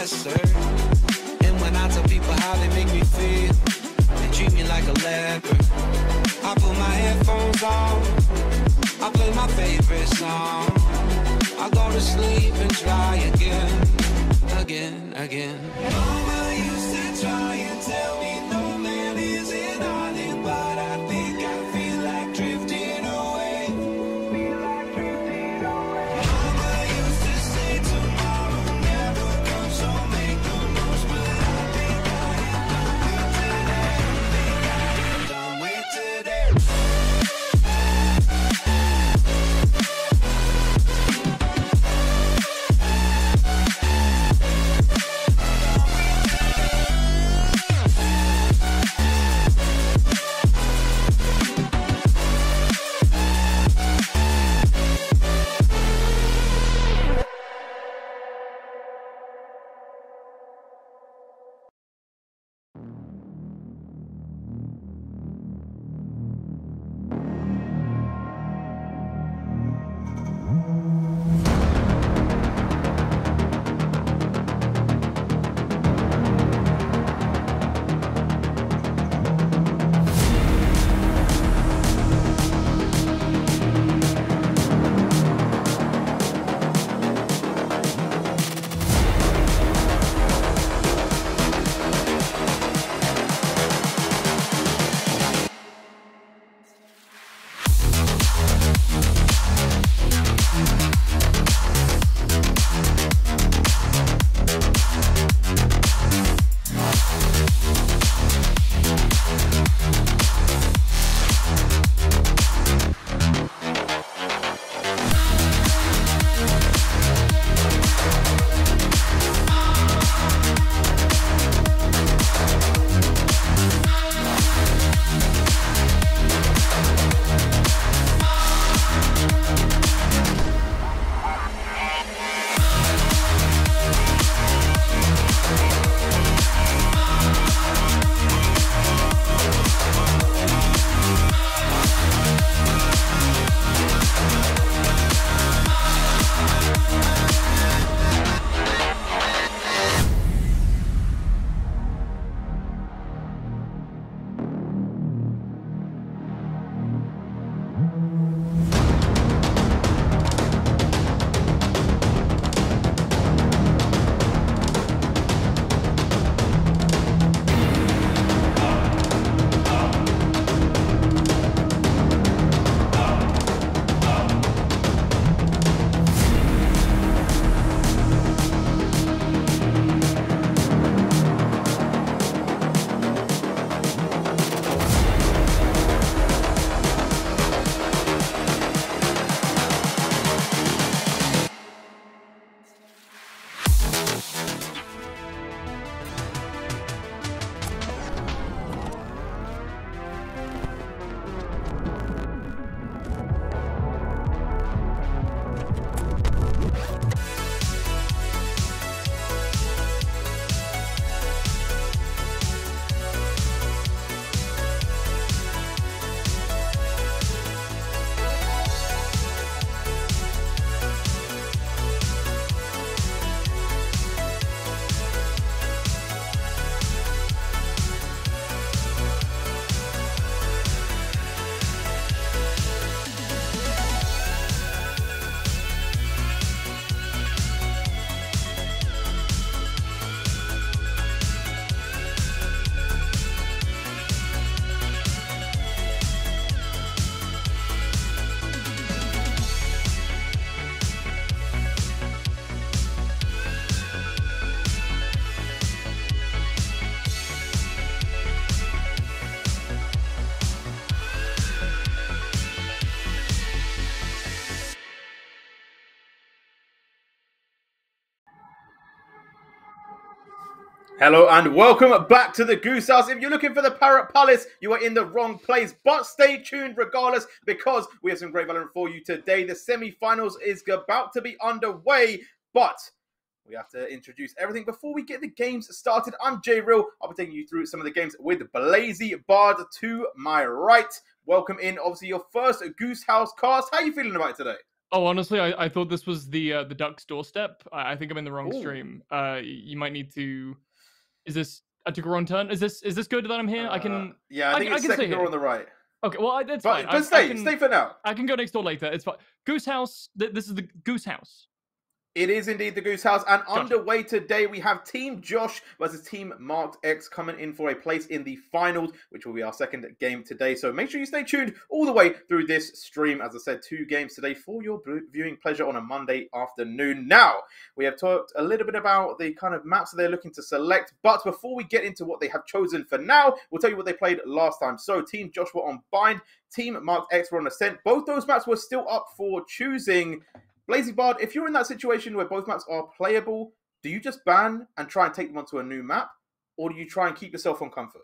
yes sir. And when I tell people how they make me feel, they treat me like a leper. I put my headphones on, I play my favorite song, I go to sleep and try again. Mama used to try and tell me no man is an island, but I think I feel like drifting away. Mama used to say tomorrow never comes, so make the most, but I think I am done with today. Hello and welcome back to the Goose House. If you're looking for the Parrot Palace, you are in the wrong place. But stay tuned regardless, because we have some great Valorant for you today. The semi-finals is about to be underway, but we have to introduce everything before we get the games started. I'm Jay Real. I'll be taking you through some of the games with Blazy Bard to my right. Welcome in, obviously, your first Goose House cast. How are you feeling about it today? Oh, honestly, I thought this was the Duck's doorstep. I think I'm in the wrong Ooh. stream. You might need to. Is this? I took a wrong turn. Is this good that I'm here? I can Yeah, I think I it's can stay second door here. on the right. Okay, well, that's fine. But stay for now. I can go next door later. It's fine. Goose House. This is the Goose House. It is indeed the Goose House, and Gotcha. underway today we have Team Josh versus Team Marked X coming in for a place in the finals, which will be our second game today. So make sure you stay tuned all the way through this stream. As I said, 2 games today for your viewing pleasure on a Monday afternoon. Now, we have talked a little bit about the kind of maps that they're looking to select, but before we get into what they have chosen for now, we'll tell you what they played last time. So Team Josh were on Bind, Team Marked X were on Ascent. Both those maps were still up for choosing. Blazy Bard, if you're in that situation where both maps are playable, do you just ban and try and take them onto a new map, or do you try and keep yourself on comfort?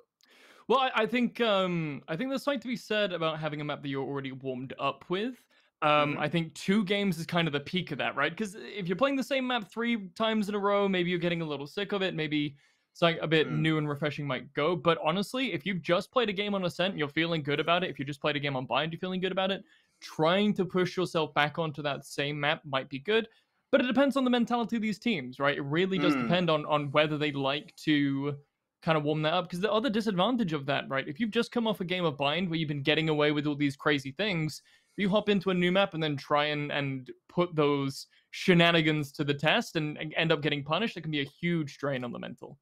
Well, I think there's something to be said about having a map that you're already warmed up with. I think 2 games is kind of the peak of that, right? Because if you're playing the same map 3 times in a row, maybe you're getting a little sick of it. Maybe something a bit new and refreshing might go. But honestly, if you've just played a game on Ascent, you're feeling good about it. If you just played a game on Bind, you're feeling good about it. Trying to push yourself back onto that same map might be good. But it depends on the mentality of these teams, right? It really does depend on whether they like to kind of warm that up. Because the other disadvantage of that, right? If you've just come off a game of Bind where you've been getting away with all these crazy things, if you hop into a new map and then try and put those shenanigans to the test and end up getting punished, it can be a huge drain on the mental.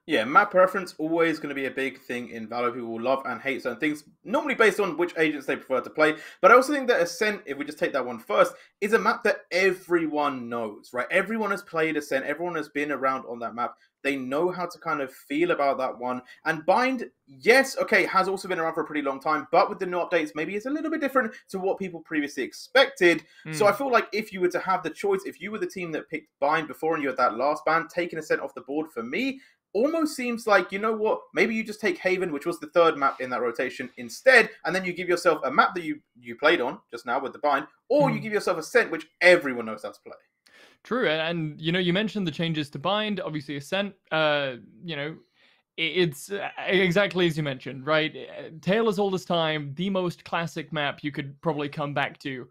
Yeah, map preference always going to be a big thing in Valor. People will love and hate certain things, normally based on which agents they prefer to play. But I also think that Ascent, if we just take that one first, is a map that everyone knows, right? Everyone has played Ascent. Everyone has been around on that map. They know how to kind of feel about that one. And Bind, yes, okay, has also been around for a pretty long time, but with the new updates, maybe it's a little bit different to what people previously expected. So I feel like if you were to have the choice, if you were the team that picked Bind before and you had that last ban, taking Ascent off the board for me, almost seems like, you know what, maybe you just take Haven, which was the 3rd map in that rotation instead, and then you give yourself a map that you played on just now with the Bind, or you give yourself Ascent, which everyone knows how to play. True, and you mentioned the changes to Bind, obviously Ascent, it's exactly as you mentioned, right? Tale as Old as Time, the most classic map you could probably come back to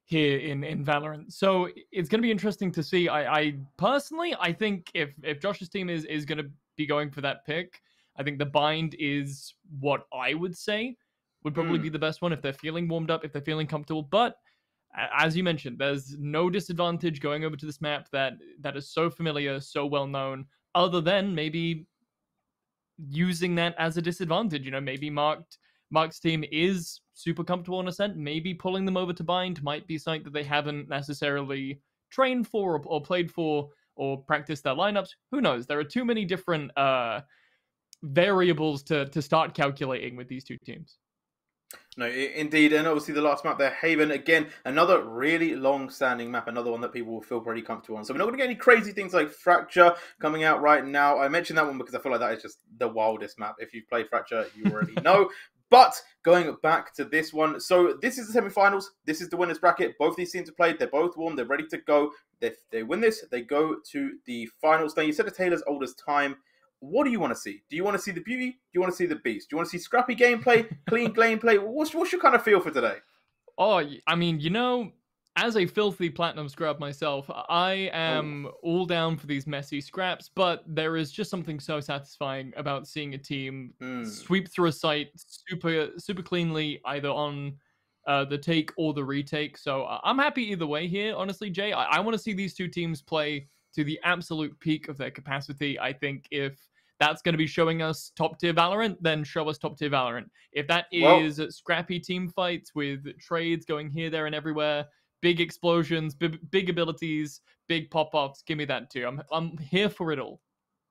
here in Valorant. So it's going to be interesting to see. I personally, I think if Josh's team is going to be going for that pick, I think the Bind is what I would say would probably be the best one if they're feeling warmed up, if they're feeling comfortable. But as you mentioned, there's no disadvantage going over to this map that is so familiar, so well known, other than maybe using that as a disadvantage. Maybe Mark's team is super comfortable on Ascent. Maybe pulling them over to Bind might be something that they haven't necessarily trained for or played for or practiced their lineups. Who knows? There are too many different variables to start calculating with these 2 teams. No, indeed. And obviously the last map there, Haven, again, another really long-standing map, another one that people will feel pretty comfortable on. So we're not going to get any crazy things like Fracture coming out right now. I mentioned that one because I feel like that is just the wildest map. If you've played Fracture, you already know. But going back to this one, so this is the semifinals. This is the winners bracket. Both these teams have played. They're both warm. They're ready to go. If they win this, they go to the finals. Now, you said the Taylor's Old as Time. What do you want to see? Do you want to see the beauty? Do you want to see the beast? Do you want to see scrappy gameplay, clean gameplay? What's your kind of feel for today? Oh, I mean, as a filthy platinum scrub myself, I am all down for these messy scraps, but there is just something so satisfying about seeing a team sweep through a site super cleanly, either on the take or the retake. So I'm happy either way here, honestly, Jay. I want to see these 2 teams play to the absolute peak of their capacity. I think if that's going to be showing us top tier Valorant, then show us top tier Valorant. If that is scrappy team fights with trades going here, there, and everywhere, big explosions, big abilities, big pop-offs, give me that too. I'm here for it all.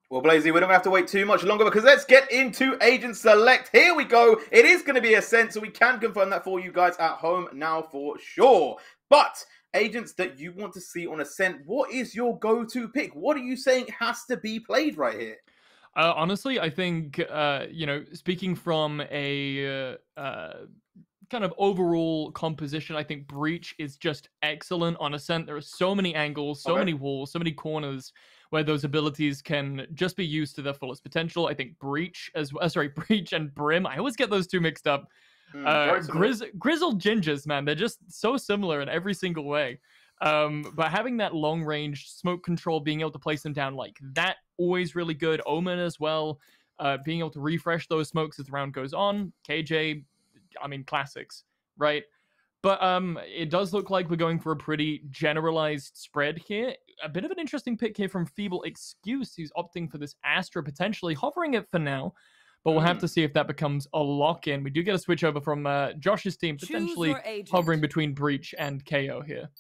Well, Blazy, we don't have to wait too much longer because let's get into Agent Select. Here we go. It is going to be Ascent, so we can confirm that for you guys at home now for sure. But agents that you want to see on Ascent, what is your go-to pick? What are you saying has to be played right here? Honestly, I think, speaking from a kind of overall composition, I think Breach is just excellent on Ascent. There are so many angles, so many walls, so many corners where those abilities can just be used to their fullest potential. I think Breach Breach and Brim, I always get those 2 mixed up. Very similar. Grizzled gingers, man, they're just so similar in every single way. But having that long range smoke control, being able to place them down like that, always really good. Omen as well, being able to refresh those smokes as the round goes on. KJ, I mean, classics, right? But it does look like we're going for a pretty generalized spread here. A bit of an interesting pick here from Feeble Excuse, who's opting for this Astra, potentially hovering it for now. But we'll have to see if that becomes a lock-in. We do get a switch over from Josh's team, potentially hovering between Breach and KO here.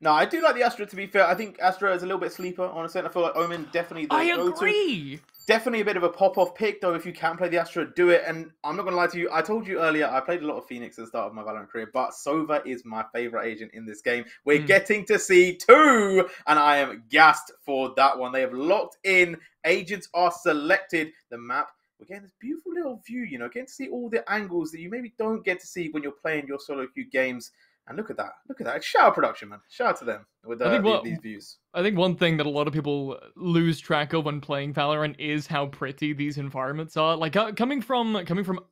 No, I do like the Astra, to be fair. I think Astra is a little bit sleeper, honestly. I feel like Omen definitely the I go-to. agree! Definitely a bit of a pop-off pick, though. If you can play the Astra, do it. And I'm not going to lie to you. I told you earlier, I played a lot of Phoenix at the start of my Valorant career, but Sova is my favorite agent in this game. We're getting to see 2, and I am gassed for that one. They have locked in. Agents are selected. The map, we're getting this beautiful little view, you know, getting to see all the angles that you maybe don't get to see when you're playing your solo queue games. And look at that. Look at that. Shout out production, man. Shout out to them with these views. I think one thing that a lot of people lose track of when playing Valorant is how pretty these environments are. Like, coming from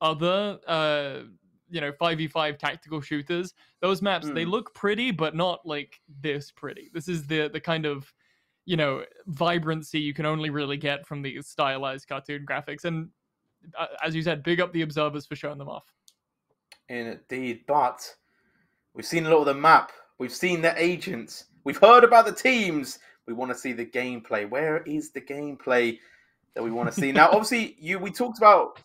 other, 5v5 tactical shooters, those maps, they look pretty, but not, like, this pretty. This is the kind of, vibrancy you can only really get from these stylized cartoon graphics. And, as you said, big up the observers for showing them off. Indeed, but we've seen a lot of the map. We've seen the agents. We've heard about the teams. We want to see the gameplay. Where is the gameplay that we want to see? Now, obviously, we talked about.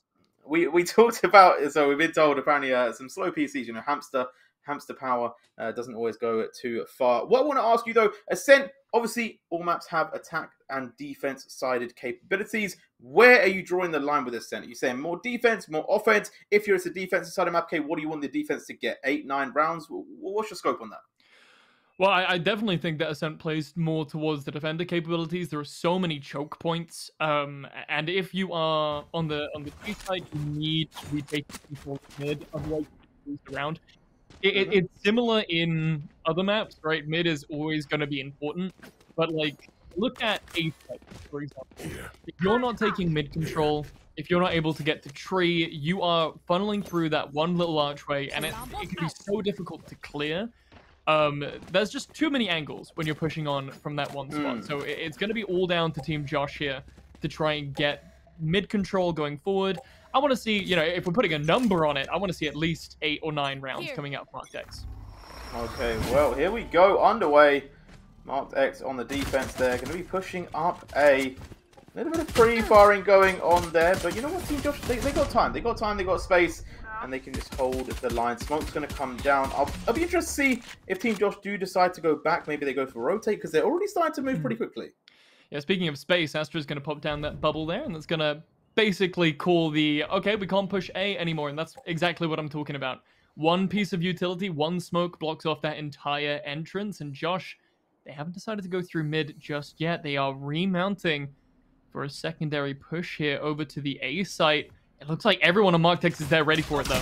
So we've been told apparently some slow PCs. Hamster power doesn't always go too far. What I want to ask you though, Ascent. Obviously, all maps have attack and defense-sided capabilities. Where are you drawing the line with Ascent? Are you saying more defense, more offense? If you're a defensive-sided map, okay, what do you want the defense to get? 8, 9 rounds? What's your scope on that? Well, I definitely think that Ascent plays more towards the defender capabilities. There are so many choke points, and if you are on the B side, you need to be taking control of mid, otherwise you lose the round. It's similar in other maps, right? Mid is always going to be important, but like, look at A side, for example. If you're not taking mid control, if you're not able to get to tree, you are funneling through that one little archway, and it can be so difficult to clear. There's just too many angles when you're pushing on from that one spot. So it's going to be all down to Team Josh here to try and get mid control going forward. I want to see, if we're putting a number on it, I want to see at least 8 or 9 rounds coming out from Marked X. Okay, well, here we go. Underway. Marked X on the defense there. Going to be pushing up A little bit of pre-firing going on there. But you know what, Team Josh, they got time. They got time, they got space. And they can just hold the line. Smoke's going to come down. I'll be interested to see if Team Josh do decide to go back. Maybe they go for rotate because they're already starting to move pretty quickly. Yeah, speaking of space, Astra's going to pop down that bubble there. And that's going to basically call okay, we can't push A anymore. And that's exactly what I'm talking about. One piece of utility, one smoke blocks off that entire entrance. And Josh, they haven't decided to go through mid just yet. They are remounting for a secondary push here over to the A site. It looks like everyone on Marked X is there ready for it, though.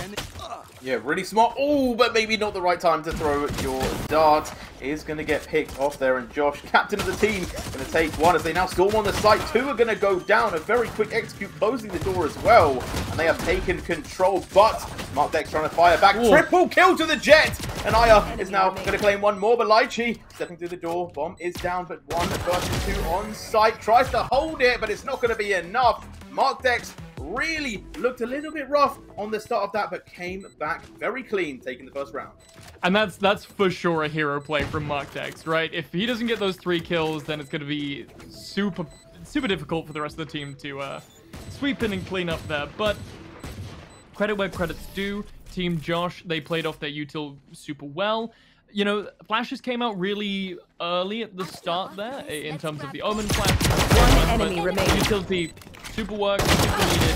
Yeah, really smart. Oh, but maybe not the right time to throw your dart. Is going to get picked off there, and Josh, captain of the team, going to take one as they now storm on the site. 2 are going to go down. A very quick execute, closing the door as well. And they have taken control, but Marked X trying to fire back. Ooh. Triple kill to the Jet. And Aya is now going to claim one more, but Lychee stepping through the door. Bomb is down, but 1 versus 2 on site. Tries to hold it, but it's not going to be enough. Marked X really looked a little bit rough on the start of that, but came back very clean, taking the first round. And that's for sure a hero play from Marked X, right? If he doesn't get those 3 kills, then it's going to be super difficult for the rest of the team to sweep in and clean up there. But credit where credit's due. Team Josh, they played off their util super well. Flashes came out really early at the start there in terms of the Omen flash. One enemy remaining. Utility super work, super needed.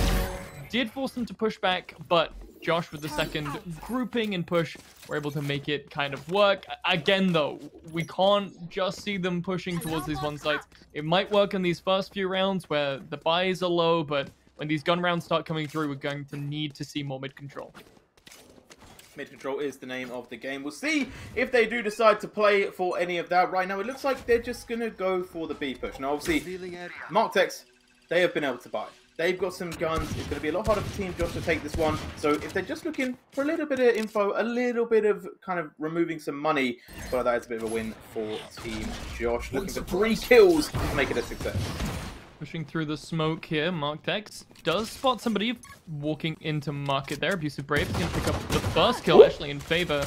Did force them to push back, but Josh with the second grouping and push were able to make it kind of work. Again, though, we can't just see them pushing towards these one sites. It might work in these first few rounds where the buys are low, but when these gun rounds start coming through, we're going to need to see more mid control. Mid control is the name of the game. We'll see if they do decide to play for any of that. Right now, it looks like they're just going to go for the B push. Now, obviously, Marked X, they have been able to buy. They've got some guns. It's going to be a lot harder for Team Josh to take this one. So if they're just looking for a little bit of info, a little bit of kind of removing some money, well, that is a bit of a win for Team Josh. Looking for 3 kills to make it a success. Pushing through the smoke here, Marktex does spot somebody walking into market there. Abusive Brave is going to pick up the first kill, actually, in favor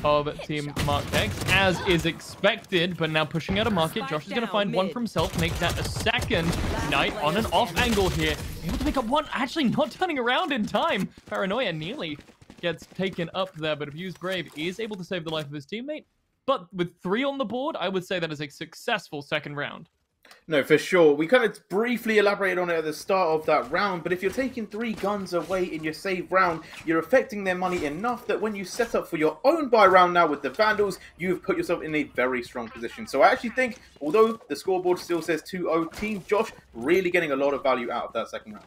of Team Marktex, as is expected, but now pushing out of market. Josh is going to find one for himself, make that a second. Knight on an off angle here, able to pick up one, actually not turning around in time. Paranoia nearly gets taken up there, but Abused Brave is able to save the life of his teammate. But with 3 on the board, I would say that is a successful second round. No, for sure. We kind of briefly elaborated on it at the start of that round, but if you're taking 3 guns away in your save round, you're affecting their money enough that when you set up for your own buy round now with the Vandals, you've put yourself in a very strong position. So I actually think, although the scoreboard still says 2-0, Team Josh really getting a lot of value out of that second round.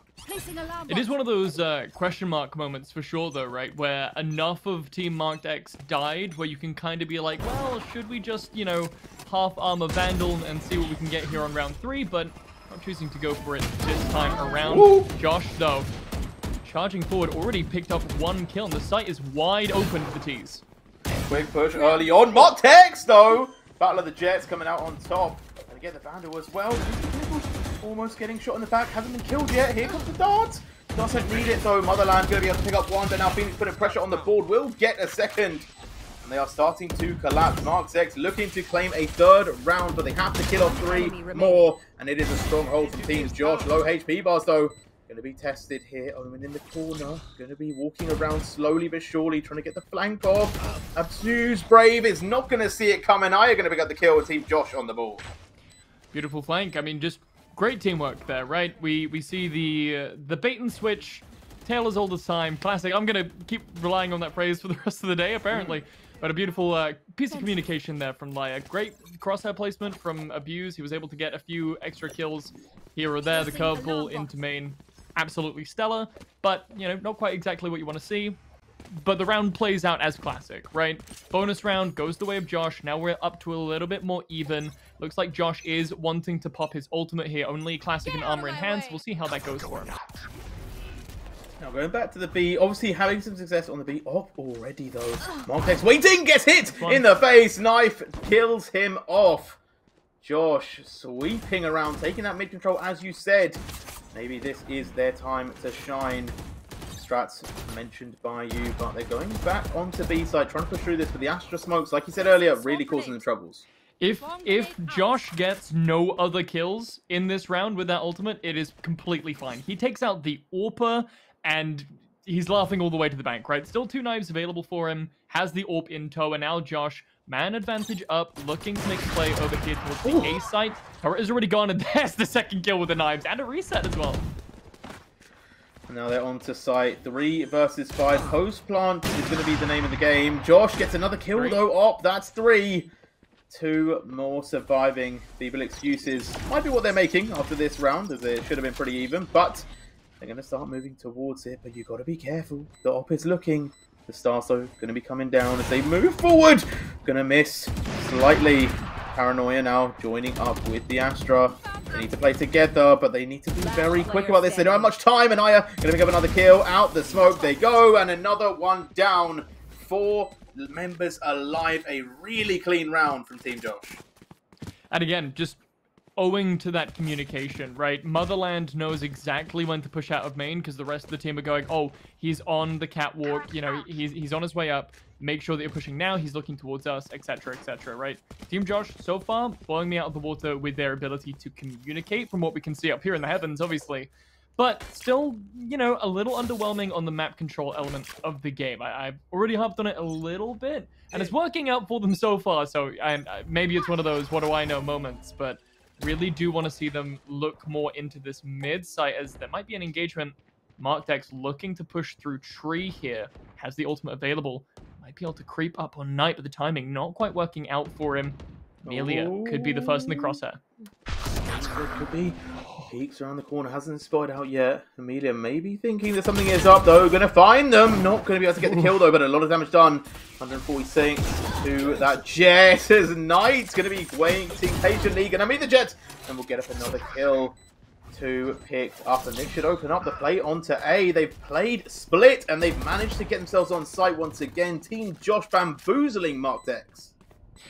It is one of those question mark moments for sure, though, right? Where enough of Team Marktex died, where you can kind of be like, well, should we just, you know, half armor Vandal and see what we can get here on round 3? But I'm choosing to go for it this time around. Ooh. Josh, though, charging forward, already picked up 1 kill, and the site is wide open for the T's. Quick push early on. Marktex, though! Battle of the Jets coming out on top. And again, the Vandal as well. Almost getting shot in the back. Hasn't been killed yet. Here comes the dart. Doesn't need it, though. Motherland going to be able to pick up 1. But now Phoenix putting pressure on the board. Will get a second. And they are starting to collapse. Marktex looking to claim a 3rd round, but they have to kill off 3 more. And it is a stronghold for Team Josh. Low HP bars, though. Going to be tested here. Omen in the corner. Going to be walking around slowly but surely, trying to get the flank off. Abused Brave is not going to see it coming. Are you going to pick up the kill with Team Josh on the ball? Beautiful flank. I mean, just great teamwork there, right? We see the bait and switch, tale as old as time, classic. I'm going to keep relying on that phrase for the rest of the day, apparently. But a beautiful piece of communication there from Laya. Great crosshair placement from Abuse. He was able to get a few extra kills here or there. The curveball into main, absolutely stellar. But, you know, not quite exactly what you want to see. But the round plays out as classic, right? Bonus round goes the way of Josh. Now we're up to a little bit more even. Looks like Josh is wanting to pop his ultimate here. Only classic and armor enhanced. We'll see how that goes for him. Now going back to the B, obviously having some success on the B. Off already though. Marktex waiting, gets hit in the face. Knife kills him off. Josh sweeping around, taking that mid control as you said. Maybe this is their time to shine. Strats mentioned by you, but they're going back onto B side, trying to push through this with the Astra smokes. Like you said earlier, really causing them troubles. If Josh gets no other kills in this round with that ultimate, it is completely fine. He takes out the AWPer, and he's laughing all the way to the bank, right? Still 2 knives available for him, has the AWP in tow, and now Josh, man advantage up, looking to make a play over here towards the A site. Turret is already gone, and there's the second kill with the knives, and a reset as well. And now they're on to site. 3 versus 5. Post plant is going to be the name of the game. Josh gets another kill, though. Op, that's 3. 2 more surviving. Feeble excuses might be what they're making after this round, as it should have been pretty even, but they're going to start moving towards it, but you've got to be careful. The op is looking. The stars, though, going to be coming down as they move forward. Going to miss slightly. Paranoia now joining up with the Astra. They need to play together, but they need to be very quick about this. They don't have much time, and Aya going to pick up another kill. Out the smoke they go, and another one down. 4 members alive. A really clean round from Team Josh. And again, just owing to that communication, right? Motherland knows exactly when to push out of main because the rest of the team are going, oh, he's on the catwalk, you know, he's on his way up. Make sure that you're pushing now. He's looking towards us, etc., right? Team Josh, so far, blowing me out of the water with their ability to communicate from what we can see up here in the heavens, obviously. But still, you know, a little underwhelming on the map control element of the game. I've already hopped on it a little bit, and it's working out for them so far. So maybe it's one of those what do I know moments, but really do want to see them look more into this mid site as there might be an engagement. Marktex looking to push through tree here, has the ultimate available. Might be able to creep up on Knight, but the timing not quite working out for him. Amelia could be the first in the crosshair. It could be. Peeks around the corner, hasn't spotted out yet. Amelia maybe thinking that something is up though. Gonna find them. Not gonna be able to get the kill though, but a lot of damage done. 146 to that Jet as Knight's gonna be waiting patiently. Gonna meet the Jet and we'll get up another kill. 2 picked up, and they should open up the play onto A. They've played split, and they've managed to get themselves on site once again. Team Josh bamboozling MarkedX.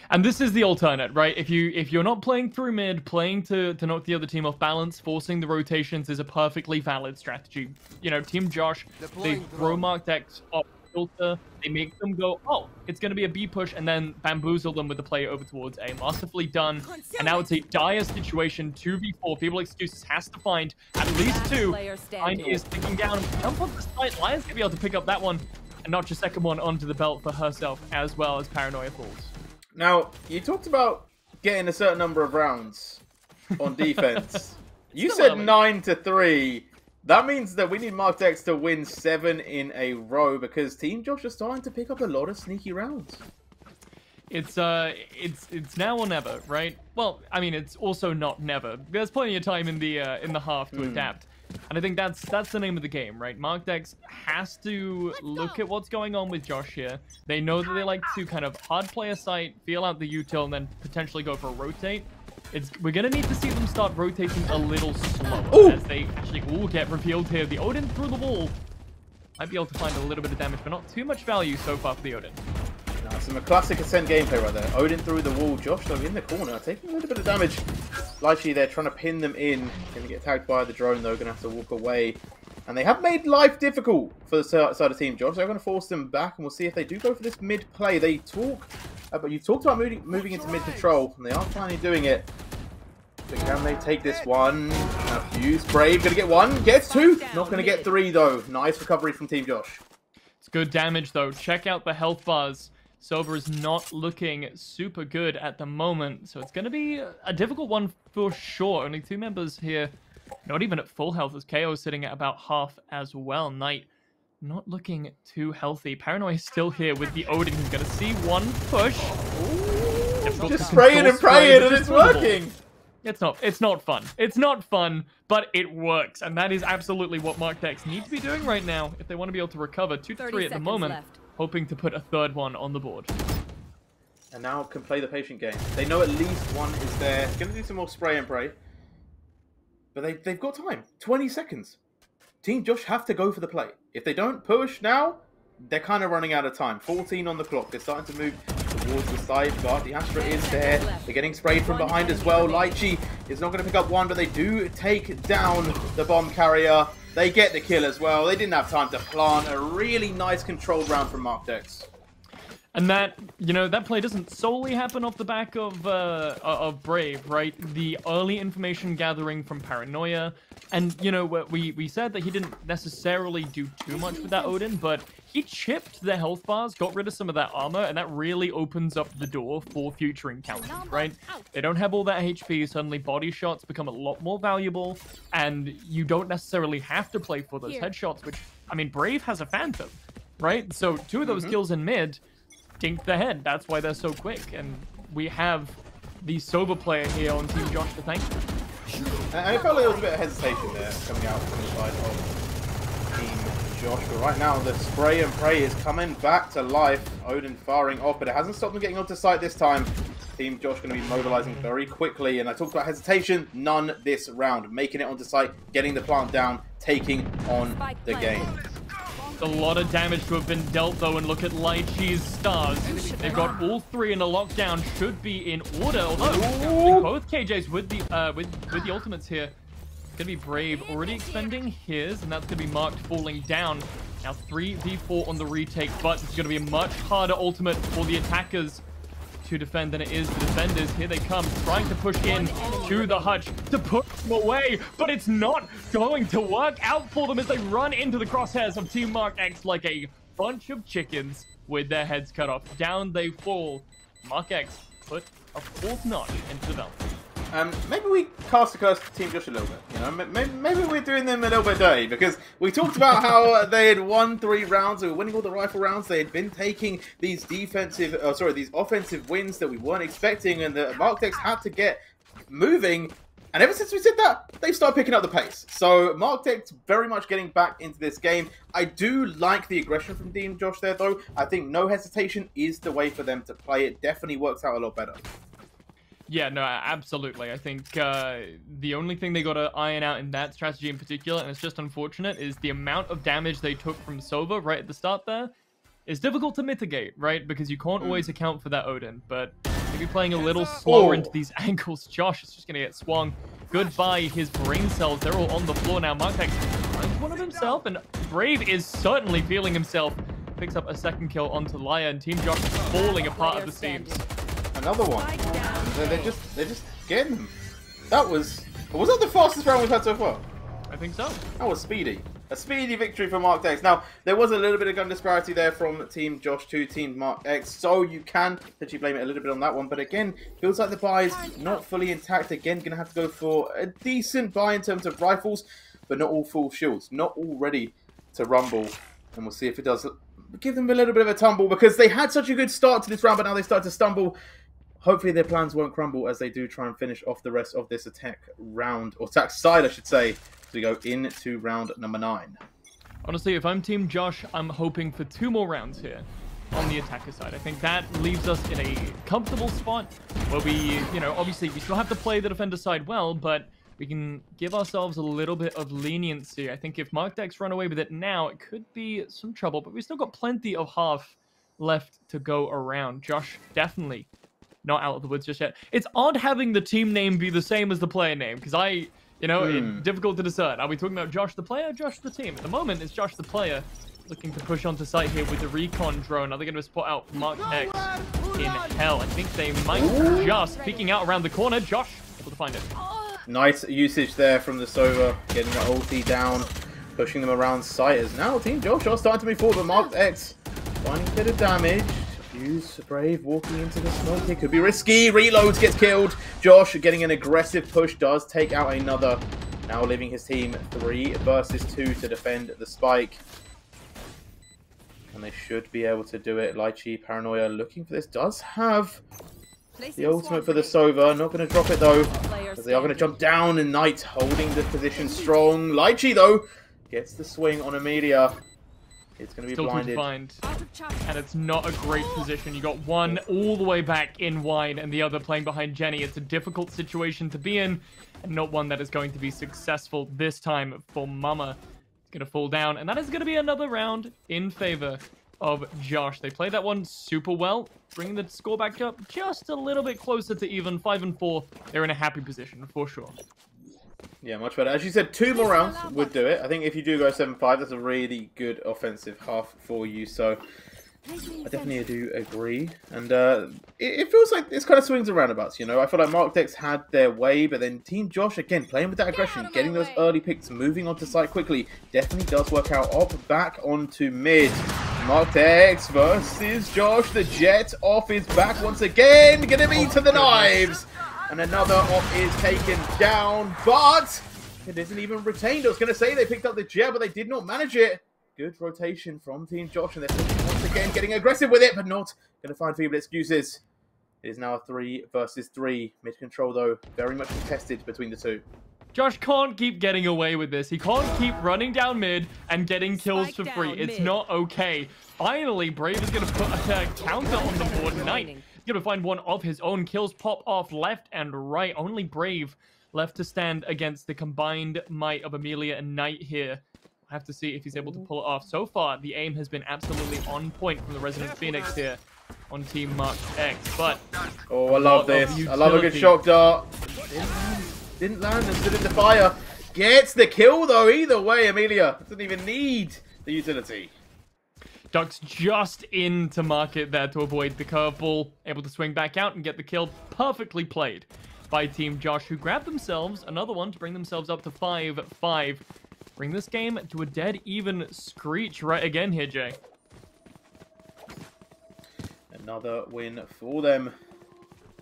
And this is the alternate, right? If you're not playing through mid, playing to knock the other team off balance, forcing the rotations is a perfectly valid strategy. You know, Team Josh, they throw MarkedX off filter, they make them go, oh, it's going to be a B push, and then bamboozle them with the play over towards A. Masterfully done. And now it's a dire situation, 2v4. Feeble Excuses has to find at least 2. Time is ticking down. Jump on the side. Lion's going to be able to pick up that one, and notch a second one onto the belt for herself, as well as Paranoia falls. Now, you talked about getting a certain number of rounds on defense. You said 9-3. That means that we need MarkedX to win 7 in a row, because Team Josh is starting to pick up a lot of sneaky rounds. It's now or never, right? Well, I mean, it's also not never. There's plenty of time in the half to adapt. And I think that's the name of the game, right? MarkedX has to look at what's going on with Josh here. They know that they like to kind of hard play a site, feel out the util, and then potentially go for a rotate. We're going to need to see them start rotating a little slower as they actually get revealed here. The Odin through the wall. Might be able to find a little bit of damage, but not too much value so far for the Odin. Some classic Ascent gameplay right there. Odin through the wall. Josh, though, in the corner, taking a little bit of damage. Likely they're trying to pin them in. Going to get tagged by the drone, though. Going to have to walk away. And they have made life difficult for the side of Team Josh. They're going to force them back, and we'll see if they do go for this mid play. They talk, but you talked about moving into mid control, and they are finally doing it. But can they take this one? Fuse, Brave, going to get 1, gets 2. Not going to get 3, though. Nice recovery from Team Josh. It's good damage, though. Check out the health bars. Sova is not looking super good at the moment, so it's going to be a difficult one for sure. Only 2 members here, not even at full health, as KO is sitting at about half as well. Knight not looking too healthy. Paranoia is still here with the Odin. He's going to see 1 push. Just spraying and praying, and it's working. It's not fun. It's not fun, but it works, and that is absolutely what MarkedX need to be doing right now if they want to be able to recover 2-3 at the moment. Hoping to put a 3rd one on the board. And now can play the patient game. They know at least 1 is there. Going to do some more spray and pray. But they've got time. 20 seconds. Team Josh have to go for the play. If they don't push now, they're kind of running out of time. 14 on the clock. They're starting to move towards the side, but the Astra is there. They're getting sprayed from behind as well. Lychee is not going to pick up 1, but they do take down the bomb carrier. They get the kill as well. They didn't have time to plant. A really nice controlled round from MarkedX. And that, you know, that play doesn't solely happen off the back of Brave, right? The early information gathering from Paranoia. And, you know, we said that he didn't necessarily do too much with that Odin, but he chipped the health bars, got rid of some of that armor, and that really opens up the door for future encounters, right? They don't have all that HP, suddenly body shots become a lot more valuable, and you don't necessarily have to play for those headshots, which, I mean, Brave has a Phantom, right? So 2 of those kills in mid dink the head. That's why they're so quick, and we have the Sova player here on Team Josh to thank. I felt like there was a bit of hesitation there coming out from the side of Team Josh, but right now the spray and pray is coming back to life. Odin firing off, but it hasn't stopped them getting onto site this time. Team Josh going to be mobilizing very quickly, and I talked about hesitation, none this round. Making it onto site, getting the plant down, taking on the game. A lot of damage to have been dealt, though, and look at Lychee's stars. They've got all 3 in a lockdown. Should be in order, although both KJs with the ultimates here. It's gonna be Brave already expending his, and that's gonna be marked falling down. Now 3v4 on the retake, but it's gonna be a much harder ultimate for the attackers to defend than it is the defenders. Here they come, trying to push in to the hutch to push them away, but it's not going to work out for them as they run into the crosshairs of Team MarkedX like a bunch of chickens with their heads cut off. Down they fall. MarkedX put a 4th notch into the belt. Maybe we cast a curse to Team Josh a little bit. You know, maybe we're doing them a little bit dirty, because we talked about how they had won 3 rounds. They were winning all the rifle rounds. They had been taking these these offensive wins that we weren't expecting, and the MarkedX had to get moving. And ever since we said that, they've started picking up the pace. So MarkedX very much getting back into this game. I do like the aggression from Team Josh there, though. I think no hesitation is the way for them to play. It definitely works out a lot better. Yeah, no, absolutely. I think the only thing they got to iron out in that strategy in particular, and it's just unfortunate, is the amount of damage they took from Sova right at the start there is difficult to mitigate, right? Because you can't always account for that Odin, but maybe playing a little slower into these angles. Josh is just going to get swung. Goodbye, his brain cells. They're all on the floor now. Marktex finds one of himself, and Brave is certainly feeling himself. Picks up a second kill onto Laya, and Team Josh is falling apart at the seams. Another one. They're just getting them. Was that the fastest round we've had so far? I think so. That was speedy. A speedy victory for Mark X. Now, there was a little bit of gun disparity there from Team Josh to Team Mark X, so you can potentially blame it a little bit on that one. But again, feels like the buy is not fully intact. Again, going to have to go for a decent buy in terms of rifles, but not all full shields. Not all ready to rumble. And we'll see if it does give them a little bit of a tumble, because they had such a good start to this round, but now they start to stumble. Hopefully their plans won't crumble as they do try and finish off the rest of this attack round, or attack side, I should say, as we go into round number 9. Honestly, if I'm Team Josh, I'm hoping for 2 more rounds here on the attacker side. I think that leaves us in a comfortable spot where we, obviously we still have to play the defender side well, but we can give ourselves a little bit of leniency. I think if Markdex run away with it now, it could be some trouble, but we've still got plenty of half left to go around. Josh definitely not out of the woods just yet. It's odd having the team name be the same as the player name, because it's difficult to discern. Are we talking about Josh the player or Josh the team? At the moment, it's Josh the player looking to push onto site here with the recon drone. Are they going to spot out Mark X in hell? I think they might just peeking out around the corner. Josh able to find it. Nice usage there from the Sova, getting the ulti down, pushing them around site. As now Team Josh are starting to move forward, but Mark X finding a bit of damage. Use Brave walking into the smoke. It could be risky. Reloads, gets killed. Josh getting an aggressive push, does take out another. Now leaving his team 3 versus 2 to defend the spike. And they should be able to do it. Lychee, Paranoia looking for this. Does have the ultimate for the Sova. Not going to drop it though, as they are going to jump down, and Knight holding the position strong. Lychee though gets the swing on Amelia. It's going to be still blinded. And it's not a great position. You got one all the way back in wide and the other playing behind Jenny. It's a difficult situation to be in, and not one that is going to be successful this time for Mama. It's going to fall down, and that is going to be another round in favor of Josh. They played that one super well, bringing the score back up just a little bit closer to even. 5 and 4. They're in a happy position for sure. Yeah, much better. As you said, 2 more rounds would do it. I think if you do go 7-5, that's a really good offensive half for you. So I definitely do agree. And it feels like this kind of swings and roundabouts, I feel like Mark Dex had their way, but then Team Josh, again, playing with that aggression, getting those early picks, moving onto site quickly, definitely does work out. Op back onto mid. Mark Dex versus Josh. The jet off is back once again. Gonna be to the knives. And another op is taken down, but it isn't even retained. I was going to say they picked up the jet, but they did not manage it. Good rotation from Team Josh, and they're pushing once again, getting aggressive with it, but not going to find feeble excuses. It is now a 3 versus 3. Mid control, though, very much contested between the two. Josh can't keep getting away with this. He can't keep running down mid and getting kills for free. It's not okay. Finally, Brave is going to put a counter on the board. Knight is going to find one of his own kills pop off left and right. Only Brave left to stand against the combined might of Amelia and Knight here. We'll have to see if he's able to pull it off. So far, the aim has been absolutely on point from the Resident Phoenix here on Team Mark X. But oh, I love this. I love a good shock dart. Didn't land and stood in the fire. Gets the kill though. Either way, Amelia doesn't even need the utility. Ducks just into market there to avoid the curveball. Able to swing back out and get the kill. Perfectly played by Team Josh, who grabbed themselves another one to bring themselves up to 5-5. Bring this game to a dead even screech right again here, Jay. Another win for them.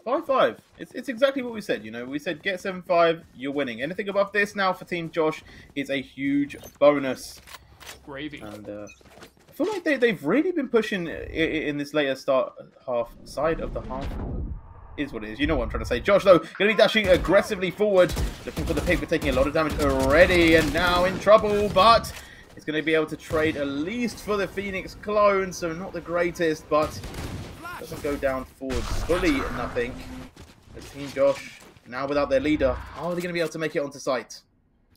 5-5. It's exactly what we said, We said get 7-5, you're winning. Anything above this now for Team Josh is a huge bonus. Gravy. And I feel like they've really been pushing in this later start half side of the half. Is what it is. You know what I'm trying to say. Josh, though, going to be dashing aggressively forward. Looking for the pick, but taking a lot of damage already. And now in trouble, but it's going to be able to trade at least for the Phoenix clone. So not the greatest, but doesn't go down forward fully nothing. But Team Josh, now without their leader, are they going to be able to make it onto site?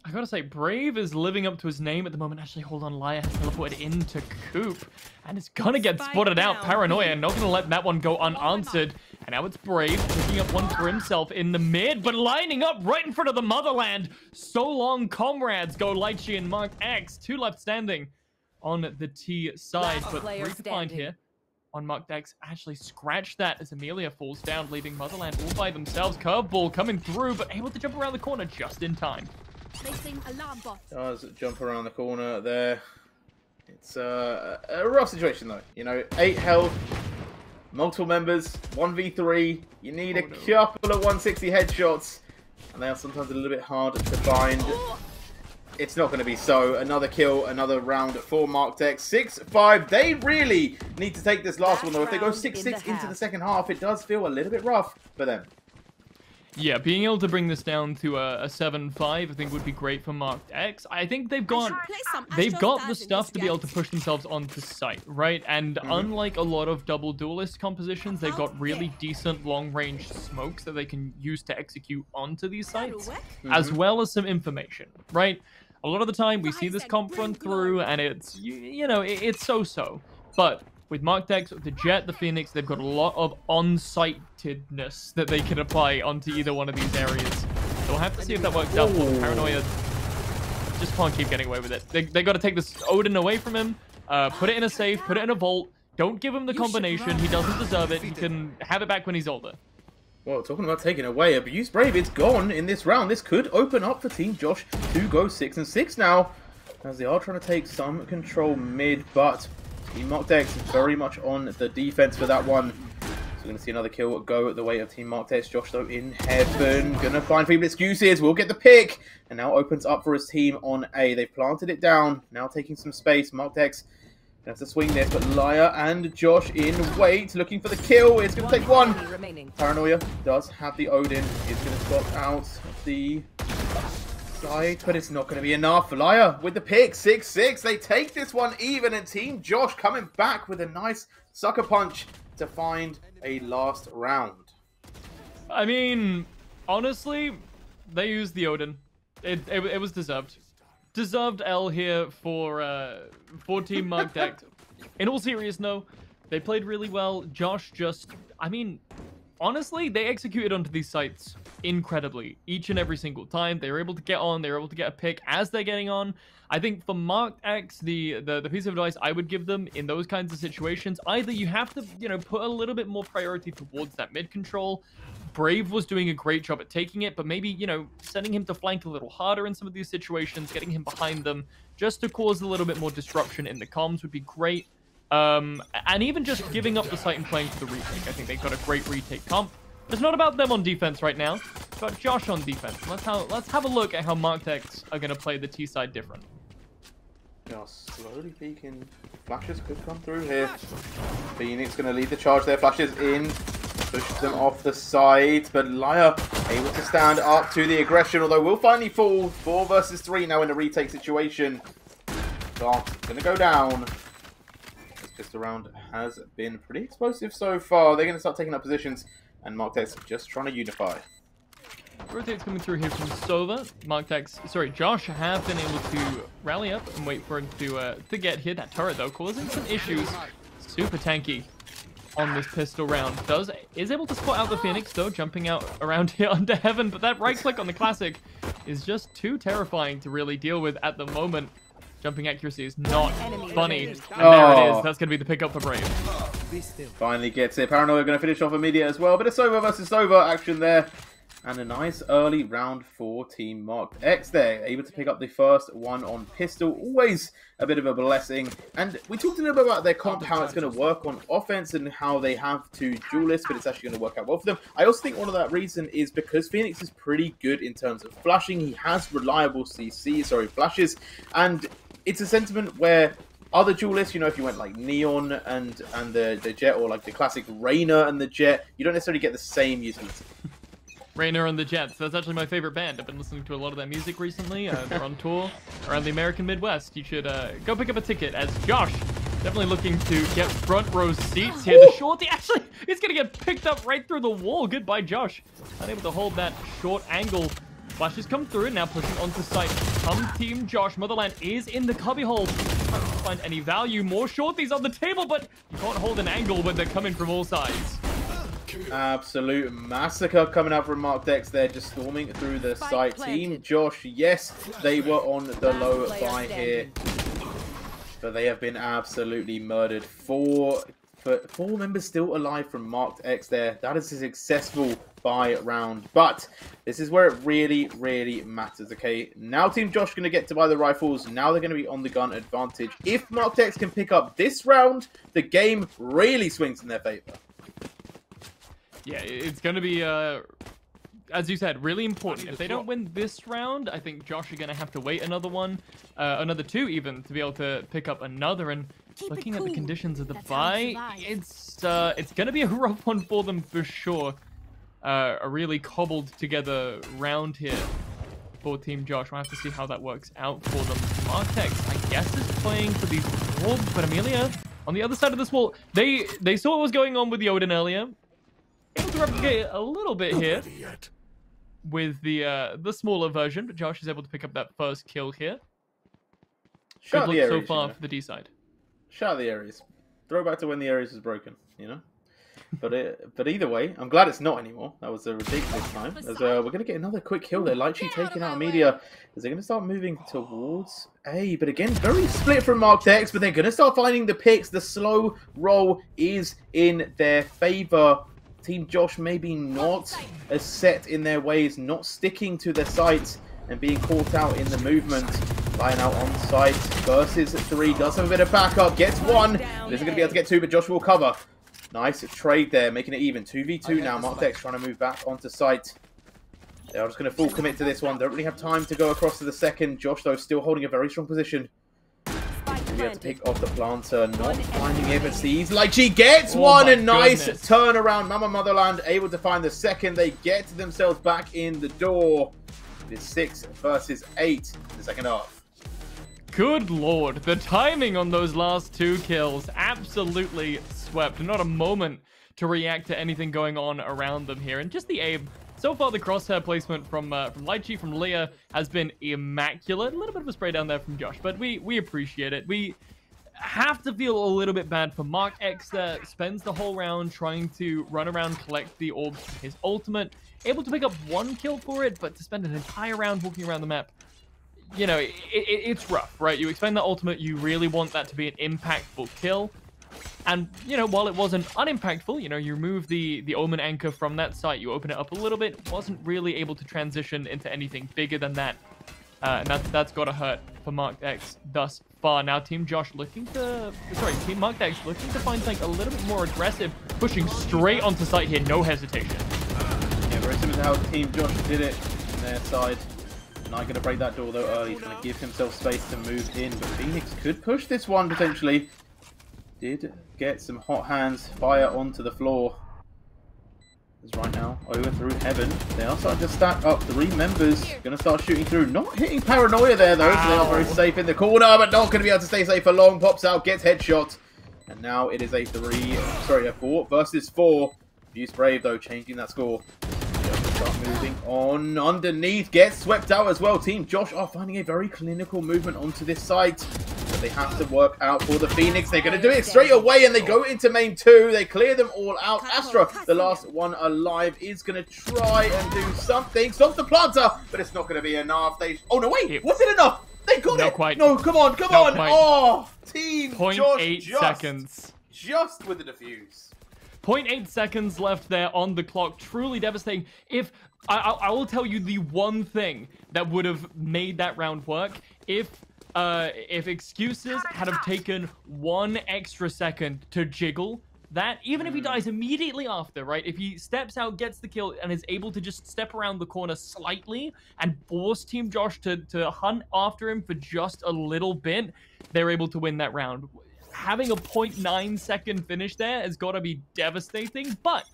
I gotta say, Brave is living up to his name at the moment. Actually, hold on, Laya has teleported into Coop, and it's gonna get spotted out. Paranoia, not gonna let that one go unanswered. And now it's Brave, picking up one for himself in the mid, but lining up right in front of the motherland. So long, comrades, go Lychee and Mark X. 2 left standing on the T side, but 3 to find here on Mark X. Actually scratched that as Amelia falls down, leaving Motherland all by themselves. Curveball coming through, but able to jump around the corner just in time. Placing alarm bot. Does jump around the corner there. It's a rough situation though. You know, 8 health, multiple members, 1v3. You need a couple of 160 headshots, and they are sometimes a little bit hard to find. It's not going to be so. Another kill, another round for Mark X. 6-5. They really need to take this last one though. If they go 6-6 into the second half, it does feel a little bit rough for them. Yeah, being able to bring this down to a 7-5, I think would be great for Mark X. I think they've got the stuff to be able to push themselves onto site, right? And unlike a lot of double duelist compositions, they've got really decent long-range smokes that they can use to execute onto these sites, as well as some information, right? A lot of the time, we see this comp run through, and it's, you know, it's so-so. But with Mark X, the Jet, the Phoenix, they've got a lot of on-sightedness that they can apply onto either one of these areas. So we'll have to see if that works out for them. Paranoia just can't keep getting away with it. They got to take this Odin away from him, put it in a safe, put it in a vault. Don't give him the combination. He doesn't deserve it. He can have it back when he's older. Well, talking about taking away, Abuse Brave, it's gone in this round. This could open up for Team Josh to go 6-6 now, as they are trying to take some control mid, but Team Mark X is very much on the defense for that one. So we're going to see another kill go the way of Team Mark X. Josh, though, in heaven. Going to find feeble excuses. Will get the pick. And now opens up for his team on A. They've planted it down. Now taking some space. Mark X going to have to swing this. But Laya and Josh in wait. Looking for the kill. It's going to take one. Paranoia does have the Odin. Is going to spot out the side, but it's not going to be enough. Laya with the pick. 6-6. They take this one even, and Team Josh coming back with a nice sucker punch to find a last round. I mean, honestly, they used the Odin. It was deserved. Deserved L here for Team Mark X. In all seriousness, no, they played really well. Josh just, I mean, honestly, they executed onto these sites incredibly each and every single time. They were able to get on, they were able to get a pick as they're getting on. I think for Mark X, the piece of advice I would give them in those kinds of situations, either you have to, you know, put a little bit more priority towards that mid control. Brave was doing a great job at taking it, but maybe, you know, sending him to flank a little harder in some of these situations, getting him behind them, just to cause a little bit more disruption in the comms would be great. And even just giving up the site and playing for the retake. I think they've got a great retake comp. It's not about them on defense right now. It's about Josh on defense. Let's have a look at how Mark X are going to play the T side different. Just slowly peeking. Flashes could come through here. Phoenix going to lead the charge there. Flashes in. Pushes them off the side. But Laya able to stand up to the aggression. Although will finally fall. 4 versus 3 now in a retake situation. But going to go down. Just the round has been pretty explosive so far. They're going to start taking up positions. And Mark X just trying to unify. Rotate's coming through here from Sova. Josh have been able to rally up and wait for him to get hit. That turret, though, causing some issues. Super tanky on this pistol round. Is able to spot out the Phoenix, though, jumping out around here under Heaven. But that right click on the Classic is just too terrifying to really deal with at the moment. Jumping accuracy is not funny. And there it is. That's going to be the pickup for Brave. Finally gets it. Paranoia going to finish off immediate as well. But it's Sova versus Sova action there. And a nice early round for Team Mark X there. Able to pick up the first one on pistol. Always a bit of a blessing. And we talked a little bit about their comp, how it's going to work on offense and how they have 2 duelists, but it's actually going to work out well for them. I also think one of that reason is because Phoenix is pretty good in terms of flashing. He has reliable flashes. And it's a sentiment where other duelists, you know, if you went like Neon and the Jet, or like the classic Reyna and the Jet, you don't necessarily get the same utility. Reyna and the Jets. That's actually my favorite band. I've been listening to a lot of that music recently. They're on tour around the American Midwest. You should go pick up a ticket as Josh Definitely looking to get front row seats here. The shorty actually is going to get picked up right through the wall. Goodbye, Josh. Unable to hold that short angle. Flashes come through, now pushing onto site. Come Team Josh. Motherland is in the cubbyhole. Trying to find any value. More shorties on the table, but you can't hold an angle when they're coming from all sides. Absolute massacre coming out from Mark Dex there, just storming through the site. Team Josh, yes, they were on the low buy here, but they have been absolutely murdered. Four members still alive from Mark X there. That is a successful buy round, but this is where it really, really matters, okay? Now Team Josh are going to get to buy the rifles. Now they're going to be on the gun advantage. If Mark X can pick up this round, the game really swings in their favor. Yeah, it's going to be, as you said, really important. If they don't win this round, I think Josh are going to have to wait another two even, to be able to pick up another. And looking at the conditions of the buy, it's going to be a rough one for them for sure. A really cobbled together round here for Team Josh. We'll have to see how that works out for them. Martex, I guess, is playing for these walls, but Amelia on the other side of this wall, they saw what was going on with the Odin earlier. Able to replicate a little bit here with the smaller version, but Josh is able to pick up that first kill here. Shut the Ares, so far for the D side. Shut the Ares. Throw back to when the Ares was broken, you know? But either way, I'm glad it's not anymore. That was a ridiculous time. As we're going to get another quick kill there. Lychee taking out Amelia. As they're going to start moving towards A. But again, very split from Mark Dex. But they're going to start finding the picks. The slow roll is in their favor. Team Josh maybe not as set in their ways. Not sticking to their sights and being caught out in the movement. Lying out on site versus 3. Does have a bit of backup. Gets 1. Isn't going to be able to get 2, but Josh will cover. Nice trade there, making it even. 2v2 now. Martex trying to move back onto site. They are just going to full commit to this one. Don't really have time to go across to the second. Josh, though, still holding a very strong position. Be able to pick off the planter. Not finding it, but sees like she gets one. And nice turnaround. Mama Motherland able to find the second. They get themselves back in the door. It is 6 versus 8 in the second half. Good lord, the timing on those last 2 kills absolutely swept. Not a moment to react to anything going on around them here. And just the aim. So far, the crosshair placement from Lychee, from Leah, has been immaculate. A little bit of a spray down there from Josh, but we appreciate it. We have to feel a little bit bad for Mark X that spends the whole round trying to run around, collect the orbs from his ultimate. Able to pick up 1 kill for it, but to spend an entire round walking around the map, you know, it's rough, right? You expend that ultimate, you really want that to be an impactful kill. And, you know, while it wasn't unimpactful, you know, you remove the Omen anchor from that site, you open it up a little bit, wasn't really able to transition into anything bigger than that. And that's got to hurt for Mark X thus far. Now Team Josh looking to... Sorry, Team Mark X looking to find something a little bit more aggressive, pushing straight onto site here, no hesitation. Yeah, very similar to how Team Josh did it on their side. Not going to break that door though early, trying to give himself space to move in. But Phoenix could push this one potentially. Did get some hot hands, fire onto the floor. As right now, over through heaven. They are starting to stack up. 3 members going to start shooting through. Not hitting Paranoia there though, so they are very safe in the corner, but not going to be able to stay safe for long. Pops out, gets headshot. And now it is a 4 versus 4. Abuse Brave though, changing that score. Start moving on underneath, gets swept out as well. Team Josh are finding a very clinical movement onto this site, but they have to work out for the Phoenix. They're going to do it straight away, and they go into main 2. They clear them all out. Astra, the last one alive, is going to try and do something. Stops the planter, but it's not going to be enough. Oh no, wait, was it enough? They got it. Quite. No, come on. Quite. Oh, Team 0.8 Josh seconds. Just with the defuse. 0.8 seconds left there on the clock. Truly devastating. If I will tell you the one thing that would have made that round work, if Excuses had have taken 1 extra second to jiggle that, even if he dies immediately after, right? If he steps out, gets the kill, and is able to just step around the corner slightly and force Team Josh to hunt after him for just a little bit, they're able to win that round. Having a 0.9 second finish there has got to be devastating, but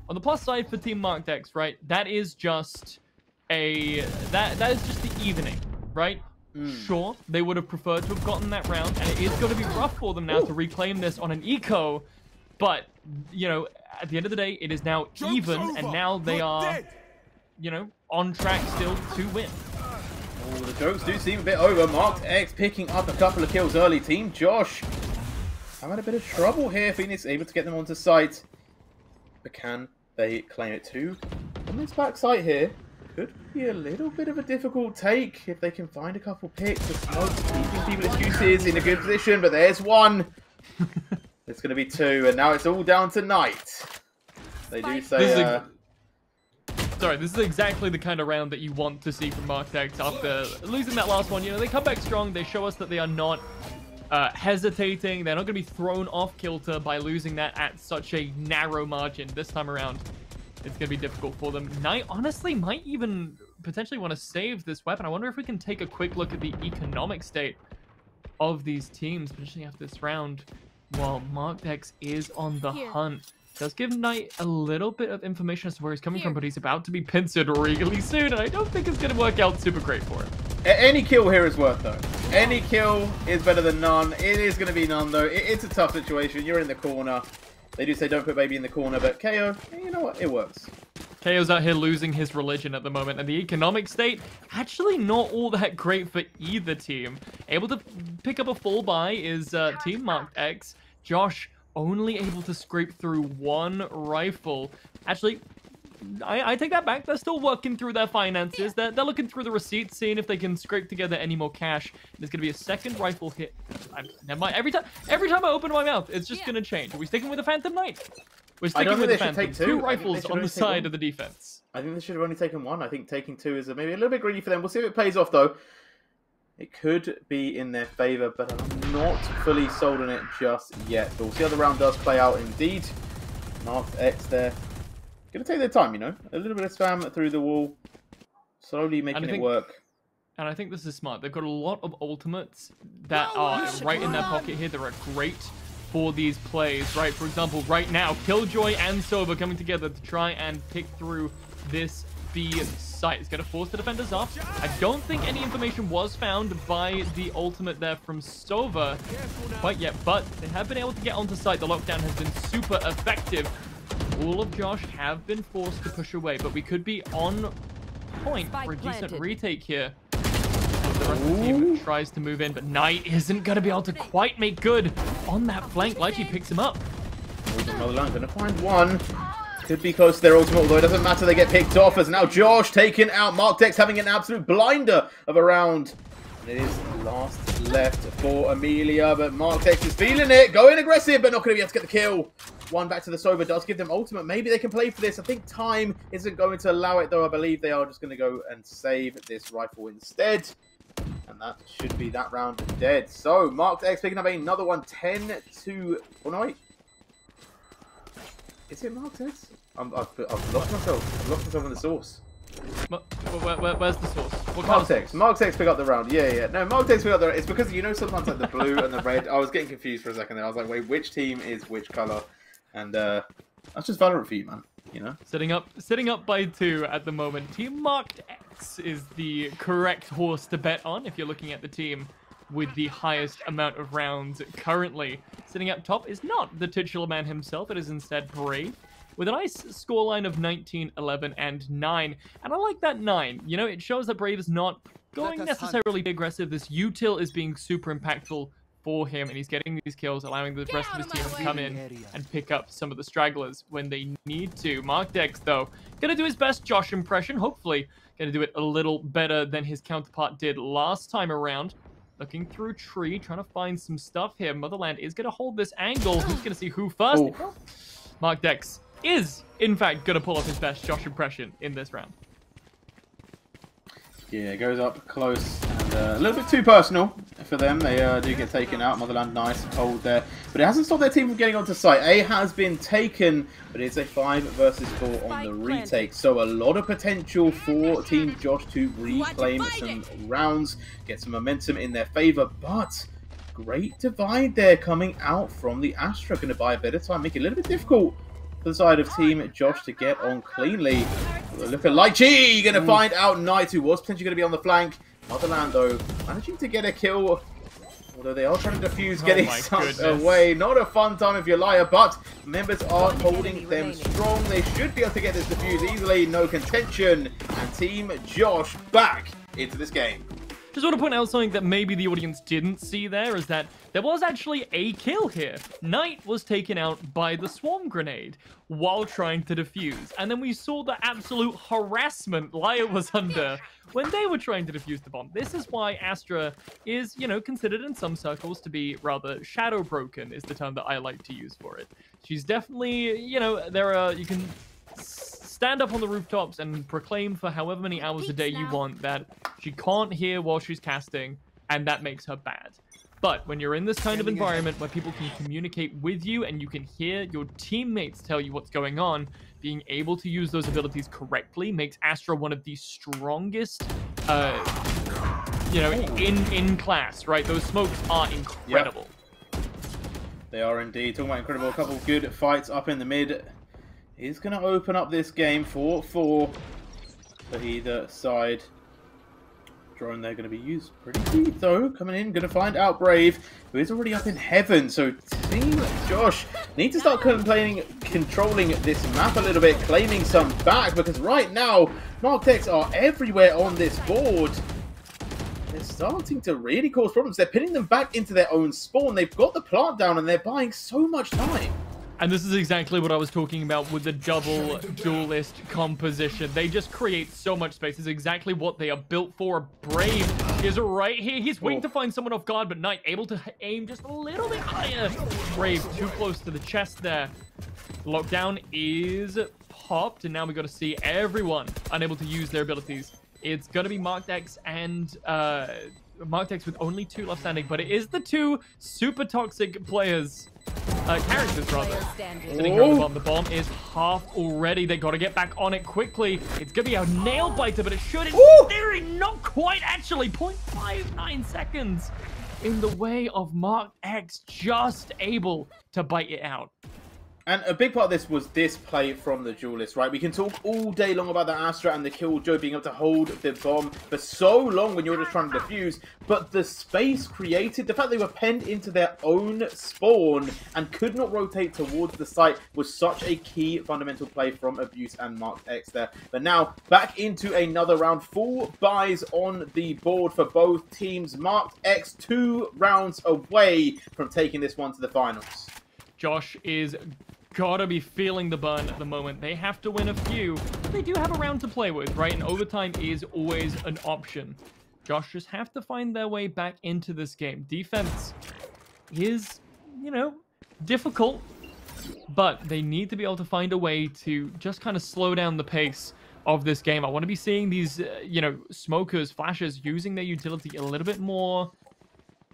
on the plus side for Team Mark Dex, right, that is just that is just the evening, right? Sure, they would have preferred to have gotten that round, and it is going to be rough for them now to reclaim this on an eco. But, you know, at the end of the day, it is now even, and now they are, you know, on track still to win. Oh, the jokes do seem a bit over. Marked X picking up a couple of kills early. Team Josh having a bit of trouble here. Phoenix able to get them onto site. But can they claim it too? On this back site here, could be a little bit of a difficult take if they can find a couple picks. The smoke's keeping people excuses in a good position, but there's one. It's going to be two, and now it's all down to Knight. They do say... Sorry, this is exactly the kind of round that you want to see from Marked X after losing that last one. You know, they come back strong. They show us that they are not hesitating. They're not going to be thrown off kilter by losing that at such a narrow margin this time around. It's going to be difficult for them. Knight, honestly, might even potentially want to save this weapon. I wonder if we can take a quick look at the economic state of these teams, potentially after this round, while Marked X is on the hunt. Does give Knight a little bit of information as to where he's coming from, but he's about to be pincered really soon, and I don't think it's going to work out super great for him. Any kill here is worth, though. Any kill is better than none. It is going to be none, though. It's a tough situation. You're in the corner. They do say don't put baby in the corner, but KO, you know what? It works. KO's out here losing his religion at the moment, and the economic state, actually not all that great for either team. Able to pick up a full buy is Team Marked X. Josh only able to scrape through one rifle. Actually, I take that back. They're still working through their finances. They're looking through the receipts, seeing if they can scrape together any more cash. There's going to be a second rifle hit. Never mind. Every time I open my mouth, it's just going to change. Are we sticking with the Phantom Knight? We're sticking with the Phantom. Two rifles on the side of the defense. I think they should have only taken one. I think taking two is maybe a little bit greedy for them. We'll see if it pays off, though. It could be in their favor, but I'm not fully sold on it just yet. But we'll see how the round does play out indeed. Marked X there. Going to take their time, you know. A little bit of spam through the wall. Slowly making it work. And I think this is smart. They've got a lot of ultimates that are right in their pocket here. That are great for these plays, right? For example, right now, Killjoy and Sova coming together to try and pick through this B site. It's going to force the defenders up. I don't think any information was found by the ultimate there from Sova quite yet, but they have been able to get onto site. The lockdown has been super effective. All of Josh have been forced to push away, but we could be on point for a decent retake here. The rest of the team tries to move in, but Knight isn't going to be able to quite make good on that flank. Lighty picks him up. Another line, going to find one. Could be close to their ultimate, although it doesn't matter. They get picked off as now Josh taken out. Marked X having an absolute blinder of a round. And it is last left for Amelia, but Marked X is feeling it. Going aggressive, but not going to be able to get the kill. One back to the Sober does give them ultimate. Maybe they can play for this. I think time isn't going to allow it, though. I believe they are just going to go and save this rifle instead. And that should be that round dead. So, Marked X picking up another one. 10-2. Oh, no, wait. Is it Marked X? I've lost myself. I've lost myself in the source. Where's the source? Marked X. Marked X pick up the round. Yeah. No, Marked X pick up the round. It's because, you know, sometimes like the blue and the red. I was getting confused for a second there. I was like, wait, which team is which color? And that's just Valorant for you, man. You know? Sitting up by 2 at the moment. Team Marked X is the correct horse to bet on if you're looking at the team with the highest amount of rounds currently. Sitting up top is not the titular man himself. It is instead Brave, with a nice scoreline of 19, 11, and 9. And I like that 9. You know, it shows that Brave is not going necessarily aggressive. This util is being super impactful for him, and he's getting these kills, allowing the rest of his team to come in and pick up some of the stragglers when they need to. Marked X, though, going to do his best Josh impression. Hopefully, going to do it a little better than his counterpart did last time around. Looking through tree, trying to find some stuff here. Motherland is going to hold this angle. Who's going to see who first? Marked X is, in fact, going to pull off his best Josh impression in this round. Yeah, it goes up close and a little bit too personal for them. They do get taken out. Motherland nice and hold there. But it hasn't stopped their team from getting onto site. A has been taken, but it's a 5 versus 4 on the retake. So a lot of potential for Team Josh to reclaim some rounds, get some momentum in their favor. But great divide there coming out from the Astra. Going to buy a bit of time, make it a little bit difficult for the side of Team Josh to get on cleanly. Look at Lychee, going to find out Knight, who was potentially going to be on the flank. Motherland, though, managing to get a kill. Although they are trying to defuse, getting sucked goodness. away. Not a fun time if you're Liar, but members are holding them strong. They should be able to get this defuse easily. No contention. And Team Josh back into this game. Just want to point out something that maybe the audience didn't see there, is that there was actually a kill here. Knight was taken out by the swarm grenade while trying to defuse. And then we saw the absolute harassment Liar was under when they were trying to defuse the bomb. This is why Astra is, you know, considered in some circles to be rather shadow broken, is the term that I like to use for it. She's definitely, you know, you can stand up on the rooftops and proclaim for however many hours a day you want that she can't hear while she's casting, and that makes her bad. But when you're in this kind of environment where people can communicate with you and you can hear your teammates tell you what's going on, being able to use those abilities correctly makes Astra one of the strongest, you know, in class, right? Those smokes are incredible. Yep. They are indeed. Talking about incredible, a couple of good fights up in the mid. Is going to open up this game 4-4 for either side. Drone there going to be used pretty deep though. Coming in, going to find out Brave, who is already up in heaven. So Team Josh need to start controlling this map a little bit, claiming some back, because right now Marktex are everywhere on this board. They're starting to really cause problems. They're pinning them back into their own spawn. They've got the plant down and they're buying so much time. And this is exactly what I was talking about with the double duelist composition. They just create so much space. It's exactly what they are built for. Brave is right here. He's waiting to find someone off guard, but Knight able to aim just a little bit higher. Brave too close to the chest there. Lockdown is popped, and now we got to see everyone unable to use their abilities. It's going to be Marktex and Marktex with only 2 left standing, but it is the 2 super toxic players. Characters, rather. Sitting here on the bomb. The bomb is half already. They got to get back on it quickly. It's going to be a nail biter, but it should, in theory, not quite actually. 0.59 seconds in the way of Mark X, just able to bite it out. And a big part of this was this play from the duelist, right? We can talk all day long about the Astra and the Killjoy being able to hold the bomb for so long when you're just trying to defuse, but the space created, the fact they were penned into their own spawn and could not rotate towards the site was such a key fundamental play from Abuse and Mark X there. But now, back into another round. Full buys on the board for both teams. Mark X 2 rounds away from taking this one to the finals. Josh is gotta be feeling the burn at the moment. They have to win a few, but they do have a round to play with, right? And overtime is always an option. Josh just have to find their way back into this game. Defense is, you know, difficult, but they need to be able to find a way to just kind of slow down the pace of this game. I want to be seeing these, you know, smokers, flashers using their utility a little bit more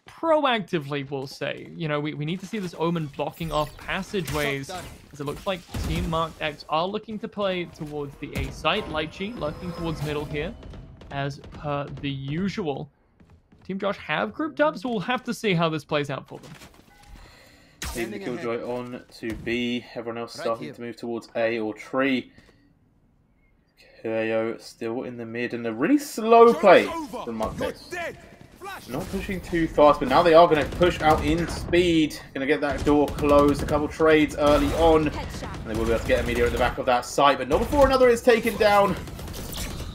proactively, we'll say. You know, we need to see this Omen blocking off passageways, as it looks like Team Mark X are looking to play towards the A site. Lychee lurking towards middle here, as per the usual. Team Josh have grouped up, so we'll have to see how this plays out for them. Leaving the Killjoy on to B. Everyone else starting to move towards A or tree. KO still in the mid, and a really slow play from Mark X. Not pushing too fast, but now they are going to push out in speed. Going to get that door closed. A couple trades early on. And they will be able to get a meteor at the back of that site, but not before another is taken down.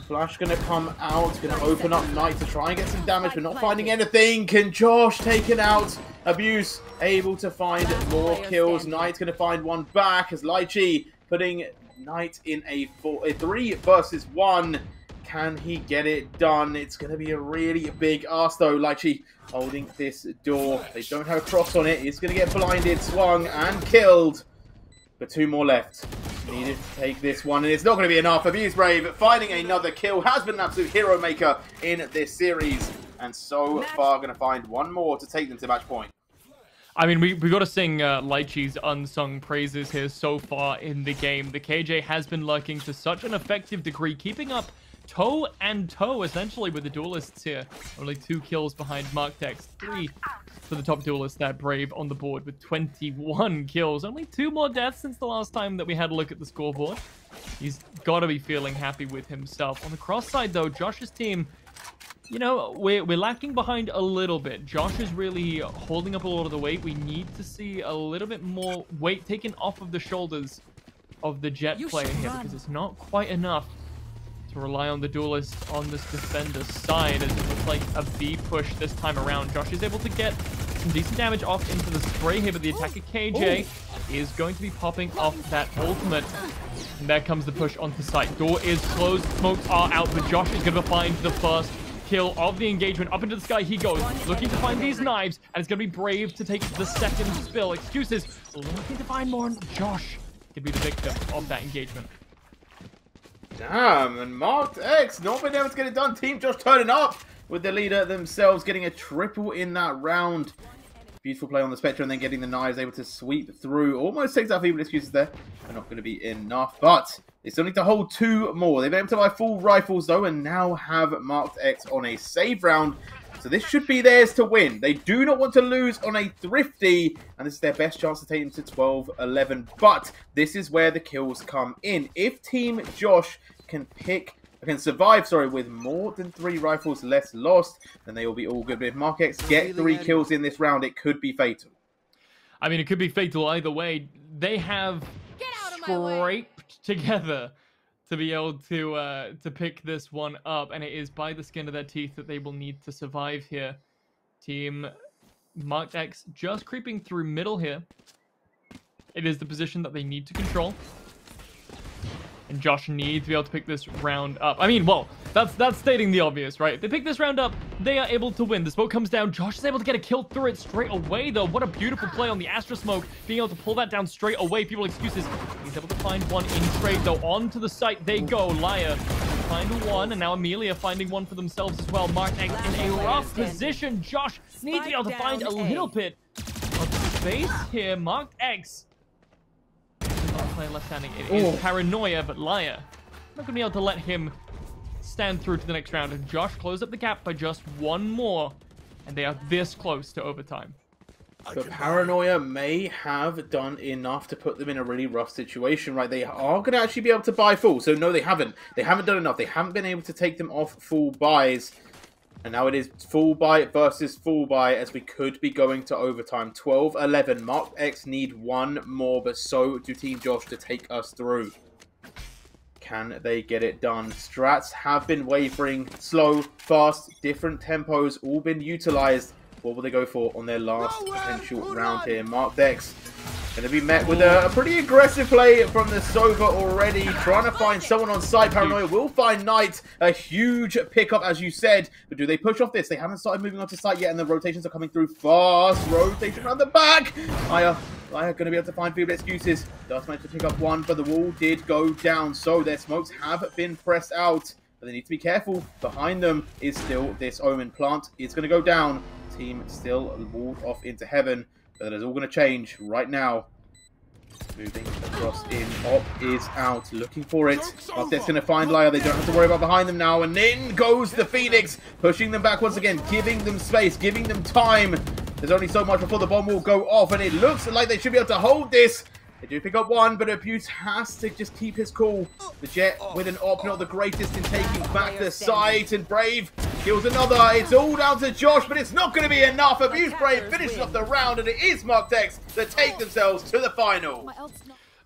Flash going to come out. Going to open up Knight to try and get some damage, but not finding anything. Can Josh taken out? Abuse able to find more kills. Knight's going to find one back as Lychee putting Knight in a 3 versus 1. Can he get it done? It's going to be a really big ask, though. Lychee holding this door. They don't have a cross on it. He's going to get blinded, swung, and killed. But 2 more left. Needed to take this one, and it's not going to be enough. Abuse Brave finding another kill. Has been an absolute hero maker in this series. And so far going to find 1 more to take them to match point. I mean, we got to sing Lychee's unsung praises here so far in the game. The KJ has been lurking to such an effective degree, keeping up toe and toe, essentially, with the duelists here. Only 2 kills behind Marktex. 3 for the top duelist there, Brave, on the board with 21 kills. Only 2 more deaths since the last time that we had a look at the scoreboard. He's got to be feeling happy with himself. On the cross side, though, Josh's team You know, we're lacking behind a little bit. Josh is really holding up a lot of the weight. We need to see a little bit more weight taken off of the shoulders of the Jet player here, because it's not quite enough to rely on the duelist on this defender's side, as it looks like a B push this time around. Josh is able to get some decent damage off into the spray here, but the attacker KJ is going to be popping off that ultimate. And there comes the push onto site. Door is closed, smokes are out, but Josh is going to find the first kill of the engagement. Up into the sky he goes, looking to find these knives, and it's going to be Brave to take the second spill. Excuses, looking to find more. Josh could be the victim of that engagement. Damn, and Marked X not being able to get it done. Team Josh turning up with the leader themselves, getting a triple in that round. Beautiful play on the Spectre, and then getting the knives, able to sweep through. Almost takes out feeble excuses there. They're not going to be enough, but they still need to hold 2 more. They've been able to buy full rifles, though, and now have Marked X on a save round. So this should be theirs to win. They do not want to lose on a Thrifty, and this is their best chance to take them to 12-11. But this is where the kills come in. If Team Josh can survive, with more than 3 rifles less lost, then they will be all good. But if Mark X get 3 kills in this round, it could be fatal. I mean, it could be fatal either way. They have scraped together to be able to pick this one up, and it is by the skin of their teeth that they will need to survive here. Team Marked X just creeping through middle here. It is the position that they need to control. And Josh needs to be able to pick this round up. I mean, well, that's stating the obvious, right? If they pick this round up, they are able to win. The smoke comes down. Josh is able to get a kill through it straight away, though. What a beautiful play on the Astra smoke. Being able to pull that down straight away. People excuses. He's able to find one in trade, though. Onto the site they go. Liar find one, and now Amelia finding one for themselves as well. Marked X in a rough position. Josh needs to be able to find a little bit of space here. Marked X. Player left standing. It is Paranoia, but Liar not gonna be able to let him stand through to the next round. And Josh closed up the gap by just 1 more, and they are this close to overtime. So Paranoia may have done enough to put them in a really rough situation, right? They are going to actually be able to buy full. So no, they haven't. They haven't done enough. They haven't been able to take them off full buys. And now it is full buy versus full buy, as we could be going to overtime. 12-11. Marked X need 1 more, but so do Team Josh to take us through. Can they get it done? Strats have been wavering. Slow, fast, different tempos, all been utilized. What will they go for on their last potential round here? Marked X going to be met with a pretty aggressive play from the Sova already. Trying to find someone on site. Paranoia will find Knight. A huge pickup, as you said. But do they push off this? They haven't started moving onto site yet, and the rotations are coming through fast. Rotation around the back. Liar going to be able to find feeble excuses. Does manage to pick up 1, but the wall did go down. So their smokes have been pressed out. But they need to be careful. Behind them is still this Omen plant. It's going to go down. Team still walled off into heaven. But that is all going to change right now. Moving across in. Op is out. Looking for it. Marked X going to find Liar. They don't have to worry about behind them now. And in goes the Phoenix. Pushing them back once again. Giving them space. Giving them time. There's only so much before the bomb will go off. And it looks like they should be able to hold this. They do pick up 1, but Abuse has to just keep his cool. The Jet with an op, not the greatest in taking back the site. And Brave kills another. It's all down to Josh, but it's not going to be enough. Abuse Brave finishes off the round, and it is Marked X that take themselves to the final.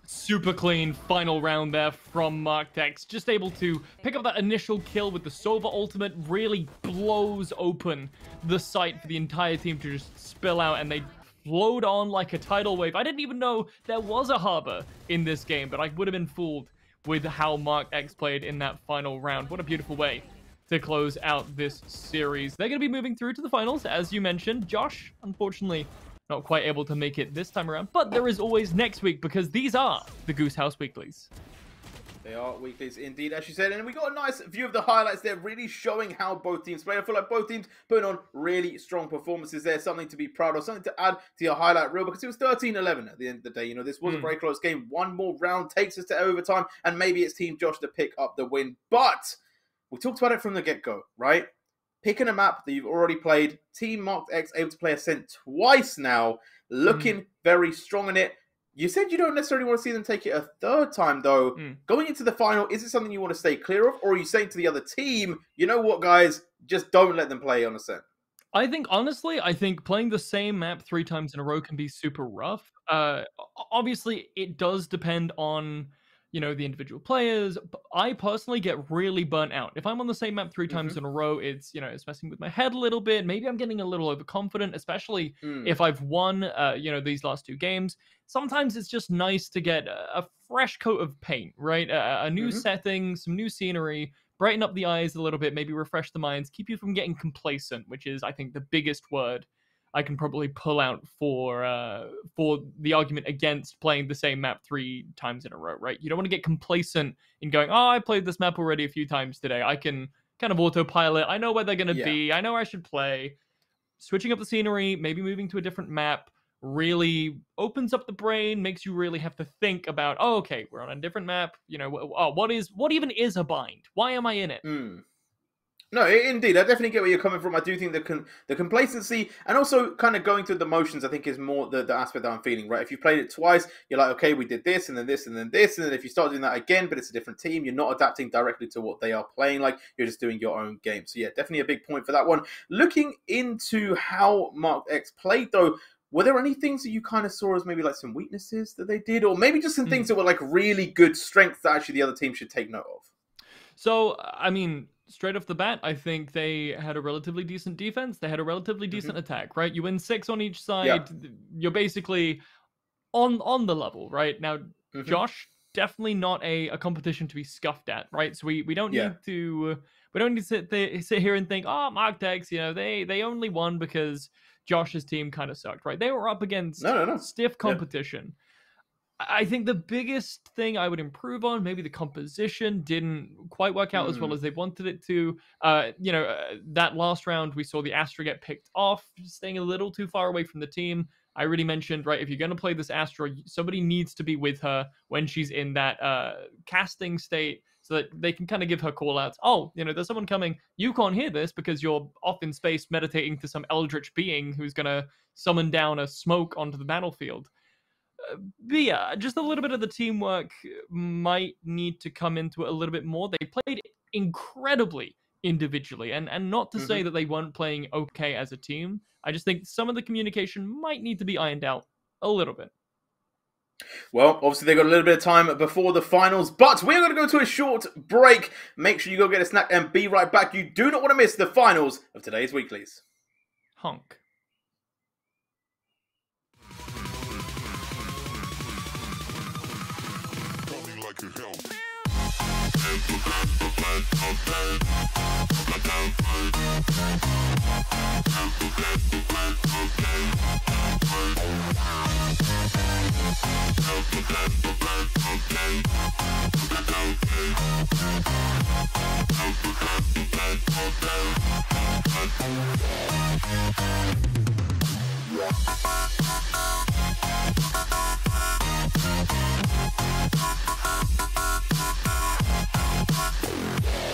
Super clean final round there from Marked X. Just able to pick up that initial kill with the Sova ultimate. Really blows open the site for the entire team to just spill out, and they flowed on like a tidal wave. I didn't even know there was a harbor in this game, but I would have been fooled with how Marked X played in that final round. What a beautiful way to close out this series. They're going to be moving through to the finals, as you mentioned. Josh, unfortunately, not quite able to make it this time around, but there is always next week, because these are the Goose House Weeklies. They are weeklies indeed, as you said. And we got a nice view of the highlights there, really showing how both teams play. I feel like both teams putting on really strong performances there. Something to be proud of, something to add to your highlight reel, because it was 13-11 at the end of the day. You know, this was a very close game. 1 more round takes us to overtime, and maybe it's Team Josh to pick up the win. But we talked about it from the get-go, right? Picking a map that you've already played. Team Marked X able to play Ascent twice now. Looking very strong in it. You said you don't necessarily want to see them take it a 3rd time, though. Going into the final, is it something you want to stay clear of? Or are you saying to the other team, you know what, guys? just don't let them play on a set? I think honestly, I think playing the same map 3 times in a row can be super rough. Obviously, it does depend on, the individual players. I personally get really burnt out. If I'm on the same map 3 times in a row, it's messing with my head a little bit. Maybe I'm getting a little overconfident, especially if I've won, these last 2 games. Sometimes it's just nice to get a fresh coat of paint, right? A new setting, some new scenery, brighten up the eyes a little bit, maybe refresh the minds, keep you from getting complacent, which is, I think, the biggest word I can probably pull out for the argument against playing the same map 3 times in a row, right? You don't want to get complacent in going, oh, I played this map already a few times today. I can kind of autopilot. I know where they're going to be. I know where I should play. Switching up the scenery, maybe moving to a different map, really opens up the brain, makes you really have to think about, oh, okay, we're on a different map. What even is a bind? Why am I in it? No, indeed, I definitely get where you're coming from. I do think the complacency and also kind of going through the motions, I think, is more the aspect that I'm feeling, right? If you played it twice, you're like, okay, we did this, and then this, and then this, and then if you start doing that again, but it's a different team, you're not adapting directly to what they are playing like, you're just doing your own game. So yeah, definitely a big point for that one. Looking into how Mark X played, though, were there any things that you kind of saw as maybe like some weaknesses that they did, or maybe just some things that were like really good strengths that actually the other team should take note of? So, I mean, straight off the bat, I think they had a relatively decent defense. They had a relatively decent attack, right? You win 6 on each side. Yeah. You're basically on the level, right? Now, Josh, definitely not a competition to be scuffed at, right? So we don't need to sit here and think, oh, Mark X, they only won because Josh's team kind of sucked, right? They were up against stiff competition. I think the biggest thing I would improve on, maybe the composition didn't quite work out as well as they wanted it to. That last round, we saw the Astra get picked off, staying a little too far away from the team. I already mentioned, right, if you're going to play this Astra, somebody needs to be with her when she's in that casting state so that they can kind of give her call-outs. Oh, there's someone coming. You can't hear this because you're off in space meditating to some eldritch being who's going to summon down a smoke onto the battlefield. But yeah, just a little bit of the teamwork might need to come into it a little bit more. They played incredibly individually, and not to say that they weren't playing okay as a team. I just think some of the communication might need to be ironed out a little bit. Well, obviously they've got a little bit of time before the finals, but we're going to go to a short break. Make sure you go get a snack and be right back. You do not want to miss the finals of today's Weeklies. Honk.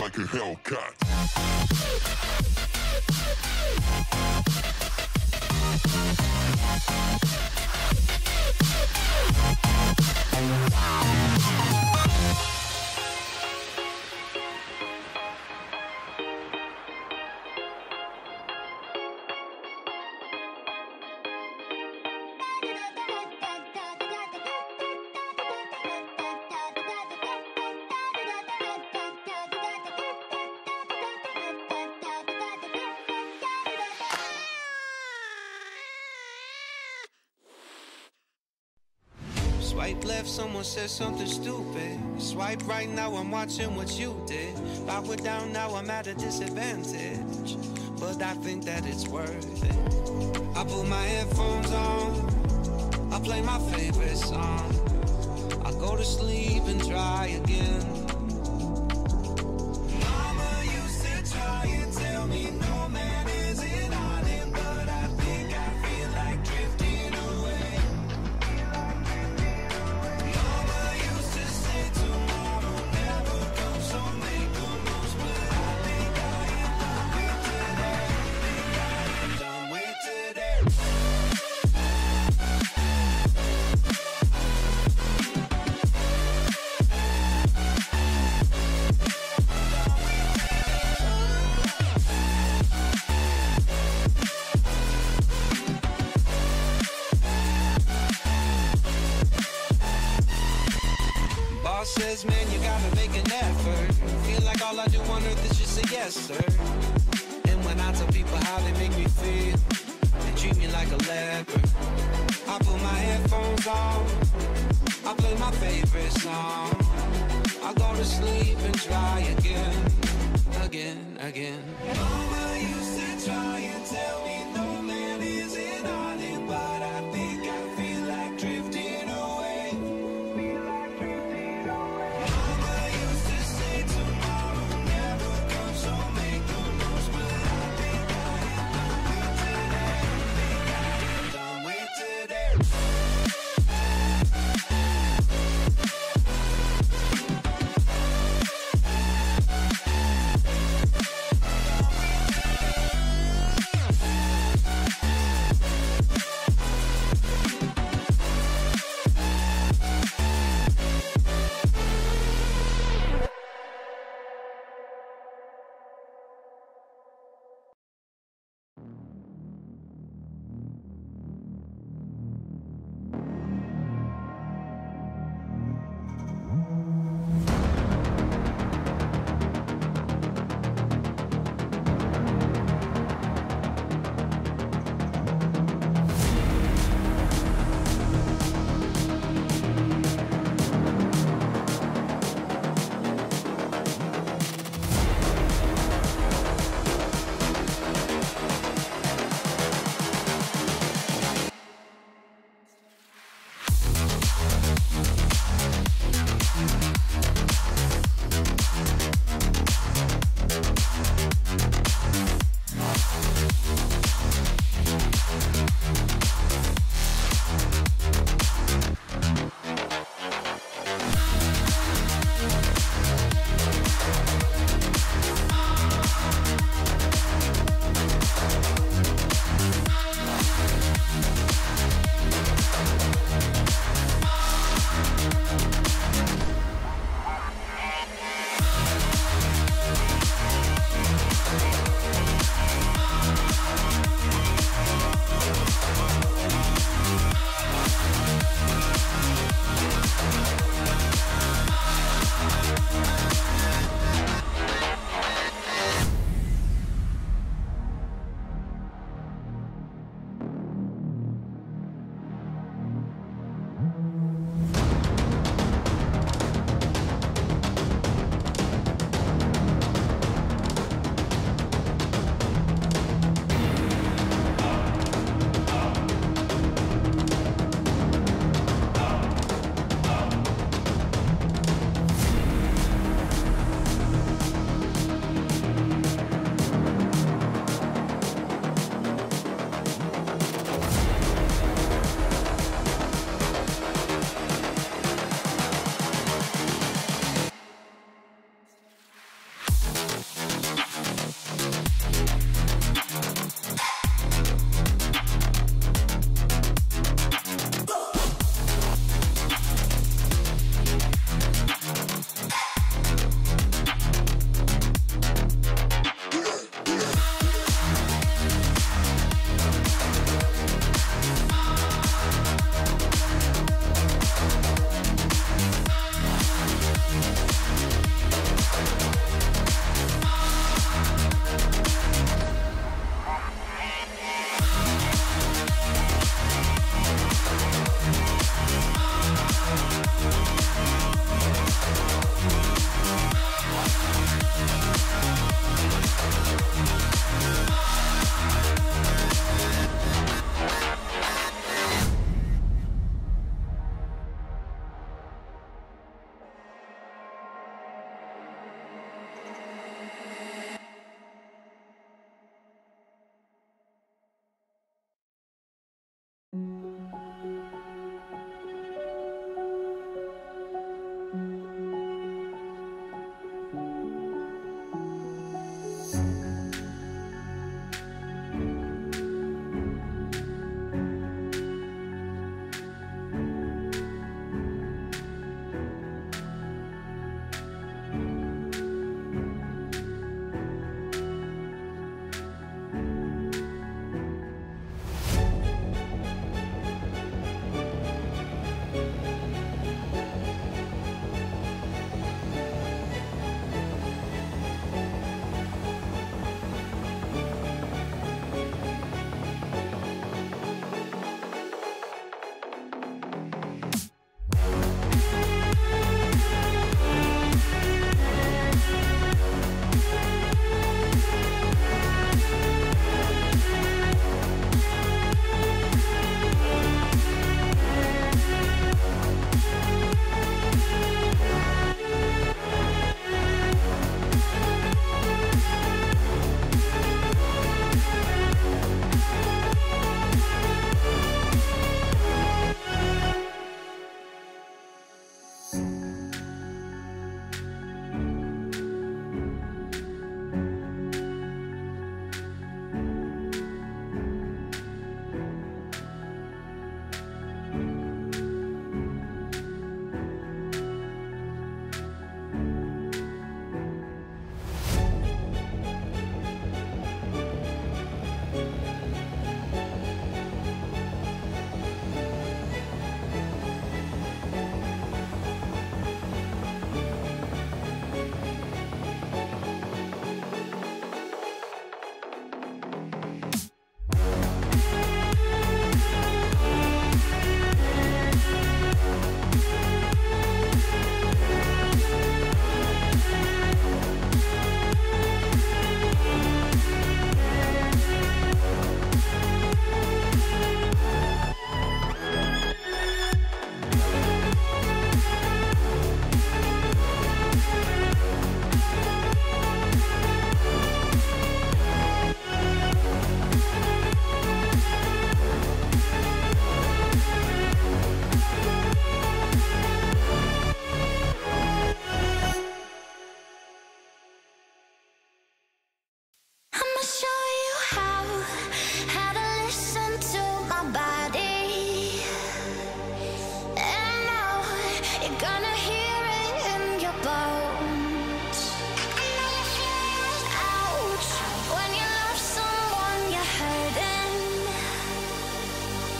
Like a Hellcat. Swipe left, someone said something stupid. Swipe right, now I'm watching what you did. Backward down, now I'm at a disadvantage. But I think that it's worth it. I put my headphones on, I play my favorite song. I go to sleep and try again. Mama used to try and tell me no man is an island, but I think I feel like drifting away. Mama used to say tomorrow never comes, so make the most, but I think I am done with today. says, man, you gotta make an effort. Feel like all I do on earth is just say yes, sir. And when I tell people how they make me feel, they treat me like a leper. I put my headphones on, I play my favorite song. I go to sleep and try again, again. Mama used to try and tell me no man is an island, but I think I feel like drifting away. Mama used to say tomorrow never comes, so make the most, but I think I am done with today.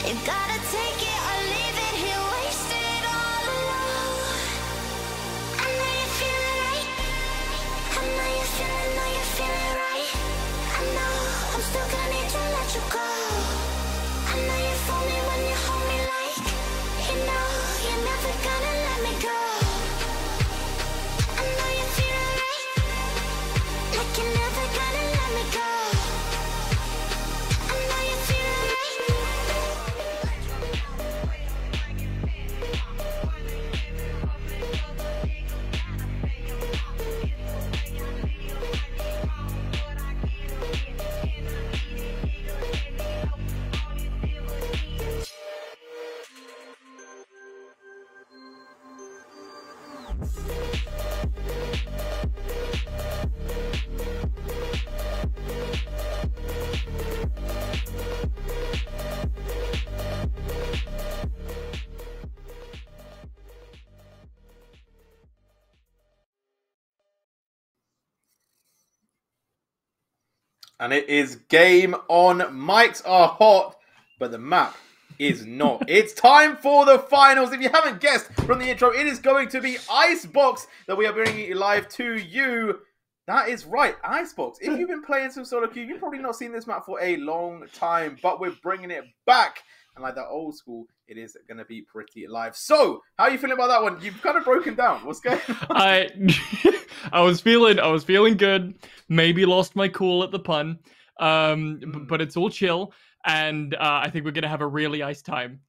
You gotta take it or leave it here, wasted all alone. I know you feel it right. I know you feel it right. I know I'm still gonna need to let you go. I know you fool me when you hold me like you know you're never gonna let me go. I know you feel it right, like you're never gonna let me go. I know you feel it right. And it is game on. Mics are hot, but the map is not. It's time for the finals. If you haven't guessed from the intro, it is going to be Icebox that we are bringing live to you. That is right, Icebox. If you've been playing some solo queue, you've probably not seen this map for a long time, but we're bringing it back. And like that old school, it is going to be pretty live. So, how are you feeling about that one? You've kind of broken down. What's going on? I was feeling good. Maybe lost my cool at the pun, but it's all chill, and I think we're gonna have a really nice time.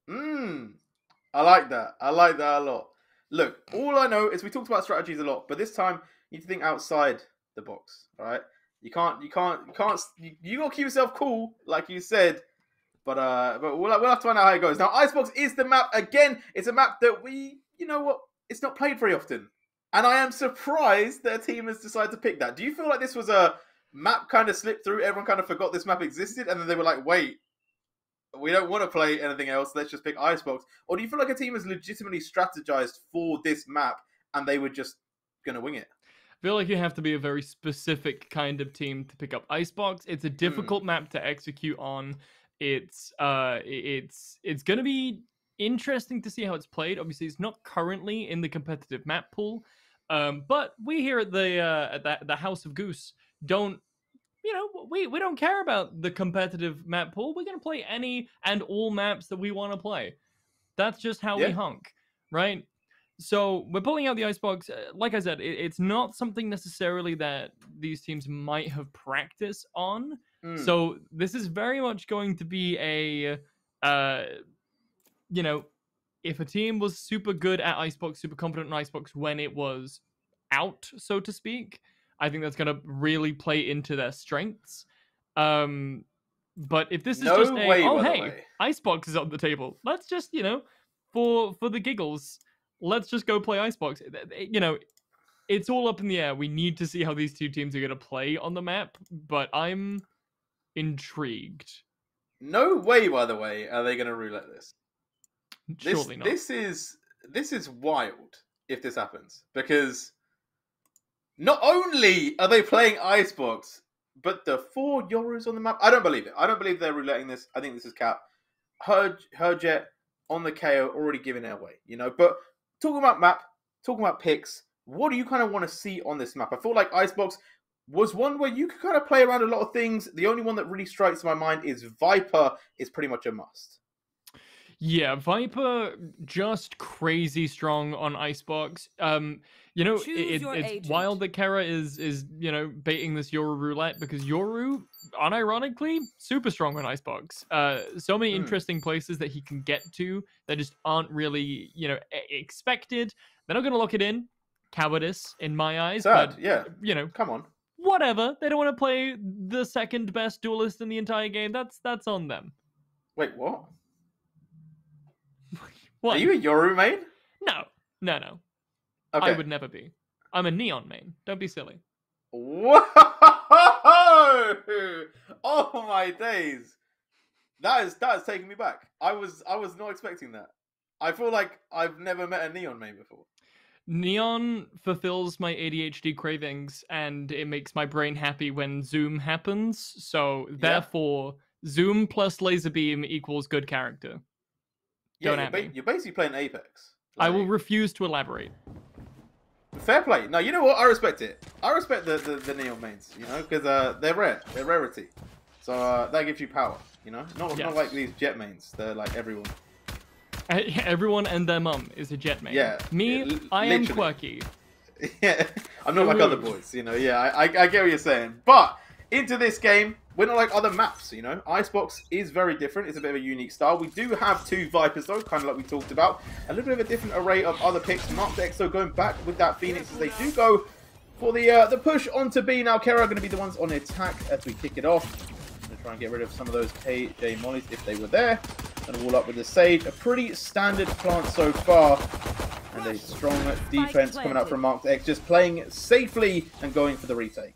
I like that. I like that a lot. Look, all I know is we talked about strategies a lot, but this time you need to think outside the box. All right, you gotta keep yourself cool, like you said. But we'll have to find out how it goes. Now, Icebox is the map again. It's a map that you know what, it's not played very often. And I am surprised that a team has decided to pick that. Do you feel like this was a map kind of slipped through? Everyone kind of forgot this map existed, and then they were like, wait, we don't want to play anything else. Let's just pick Icebox. Or do you feel like a team has legitimately strategized for this map, and they were just going to wing it? I feel like you have to be a very specific kind of team to pick up Icebox. It's a difficult map to execute on. It's going to be interesting to see how it's played. Obviously, it's not currently in the competitive map pool. But we here at the House of Goose don't, we don't care about the competitive map pool. We're gonna play any and all maps that we want to play. That's just how we hunk, right? So we're pulling out the Icebox. Like I said, it's not something necessarily that these teams might have practiced on. So this is very much going to be a, if a team was super good at Icebox, super confident in Icebox when it was out, so to speak, I think that's going to really play into their strengths. But if this is Icebox is on the table, let's just, for the giggles, let's just go play Icebox. It's all up in the air. We need to see how these two teams are going to play on the map, but I'm intrigued. No way, by the way, are they going to roulette this. Surely not. This is wild if this happens, because not only are they playing Icebox, but the 4 Yorus on the map. I don't believe it. I don't believe they're rouletting this. I think this is cap. Herjet on the KO already giving it away, But talking about map, talking about picks, what do you kind of want to see on this map? I feel like Icebox was one where you could kind of play around a lot of things. The only one that really strikes my mind is Viper is pretty much a must. Yeah, Viper just crazy strong on Icebox. It's wild that Kara is baiting this Yoru roulette, because Yoru, unironically, super strong on Icebox. So many interesting places that he can get to that just aren't really, expected. They're not going to lock it in. Cowardice in my eyes. Sad, but, yeah. Come on. Whatever. They don't want to play the second best duelist in the entire game. That's on them. Wait, what? What? Are you a Yoru main? No. Okay. I would never be. I'm a Neon main. Don't be silly. Whoa! Oh my days! That is taking me back. I was not expecting that. I feel like I've never met a Neon main before. Neon fulfills my ADHD cravings, and it makes my brain happy when Zoom happens. So therefore, Zoom plus laser beam equals good character. Don't Yeah, at me. you're basically playing Apex. I will Like, refuse to elaborate. fair play. No, you know what? I respect it. I respect the Neon mains, you know, because they're rare. They're rarity. So that gives you power, you know? Not like these Jet mains. They're like everyone. Everyone and their mum is a jet main. Yeah. Me, Yeah, I am literally. quirky. Yeah, I'm not like other boys, you know. Yeah, I get what you're saying. But into this game, we're not like other maps, you know. Icebox is very different. It's a bit of a unique style. We do have 2 Vipers, though, kind of like we talked about. A little bit of a different array of other picks. Mark X, so going back with that Phoenix as they do go for the push onto B. Now, Kera are going to be the ones on attack as we kick it off. Going to try and get rid of some of those KJ mollies if they were there. And wall up with the Sage. A pretty standard plant so far. And a strong defense coming out from Mark X, just playing safely and going for the retake.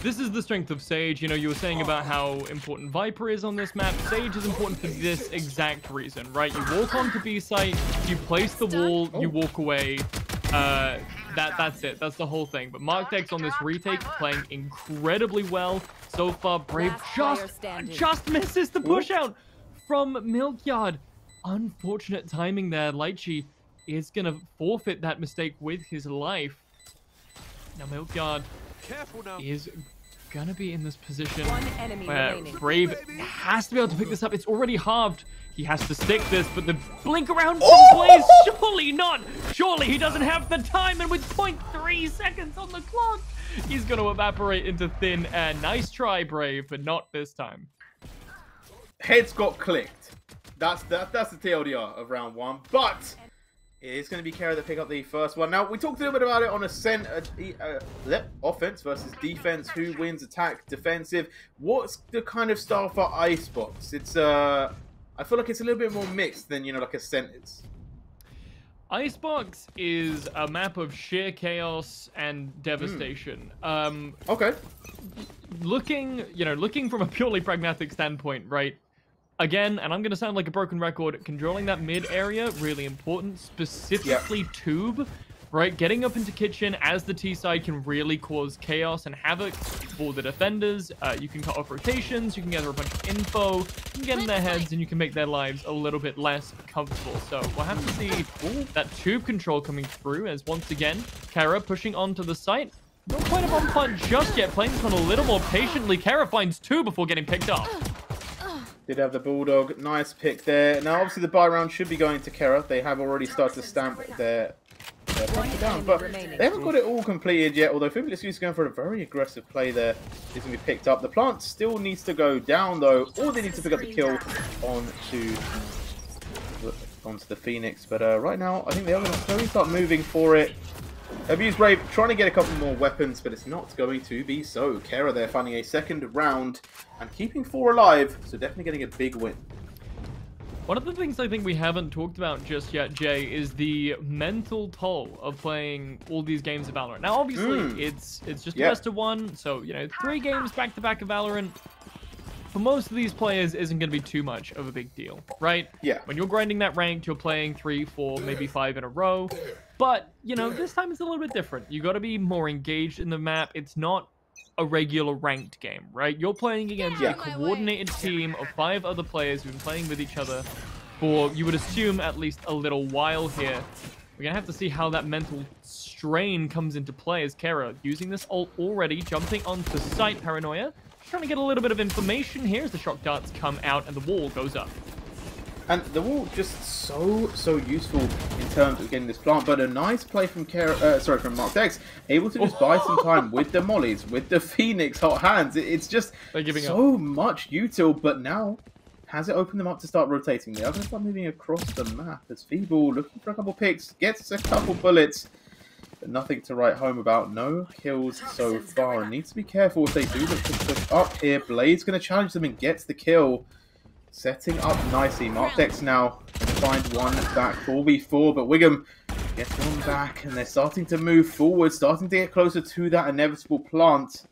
This is the strength of Sage. You know, you were saying about how important Viper is on this map. Sage is important for this exact reason, right? You walk onto B site, you place the wall, you walk away. That's it. That's the whole thing. But Mark X on this retake playing incredibly well so far. Brave just misses the push out from Milkyard. Unfortunate timing there. Lychee is going to forfeit that mistake with his life. Now Milkyard is going to be in this position where Brave has to be able to pick this up. It's already halved. He has to stick this, but the blink around plays, surely not. Surely he doesn't have the time, and with 0.3 seconds on the clock, he's going to evaporate into thin air. Nice try, Brave, but not this time. Heads got clicked. That's the TLDR of round 1, but it's going to be Kera that pick up the first one. Now, we talked a little bit about it on Ascent, offense versus defense. Who wins attack, defensive? What's the kind of style for Icebox? It's, I feel like it's a little bit more mixed than, you know, like Ascent is. Icebox is a map of sheer chaos and devastation. Okay. Looking from a purely pragmatic standpoint, right? Again, and I'm going to sound like a broken record, controlling that mid area, really important, specifically tube, right? Getting up into kitchen as the T side can really cause chaos and havoc for the defenders. You can cut off rotations, you can gather a bunch of info, you can get in their heads, and you can make their lives a little bit less comfortable. So we'll have to see that tube control coming through as once again, Kera pushing onto the site. Not quite a bomb plant just yet, playing this one a little more patiently. Kera finds 2 before getting picked up. Did have the Bulldog. Nice pick there. Now, obviously, the buy round should be going to Kera. They have already started to stamp their punch down, but they haven't got it all completed yet, although Fibulus is going for a very aggressive play there. He's going to be picked up. The plant still needs to go down, though, or they need to pick up the kill onto the Phoenix. But right now, I think they are going to slowly start moving for it. Abuse Brave trying to get a couple more weapons, but it's not going to be so. Kera there finding a second round and keeping 4 alive, so definitely getting a big win. One of the things I think we haven't talked about just yet, Jay, is the mental toll of playing all these games of Valorant. Now, obviously, it's just a best of 1, so, you know, 3 games back-to-back of Valorant, for most of these players, isn't going to be too much of a big deal, right? Yeah. When you're grinding that ranked, you're playing 3, 4, maybe 5 in a row. But, you know, this time it's a little bit different. You got to be more engaged in the map. It's not a regular ranked game, right? You're playing against a coordinated team of 5 other players who've been playing with each other for, you would assume, at least a little while here. We're going to have to see how that mental strain comes into play as Kera using this ult already, jumping onto site. Paranoia. Trying to get a little bit of information here as the shock darts come out and the wall goes up. And the wall just so useful in terms of getting this plant, but a nice play from from Mark X, able to just buy some time with the mollies, with the Phoenix hot hands. It's just so much util, but now has it opened them up to start rotating? They are going to start moving across the map as Feeble, looking for a couple picks, gets a couple bullets, but nothing to write home about. No kills so far, and needs to be careful if they do look to push up here. Blade's going to challenge them and gets the kill. Setting up nicely. Mark X now can find one back 4v4, but Wiggum gets one back, and they're starting to move forward, starting to get closer to that inevitable plant.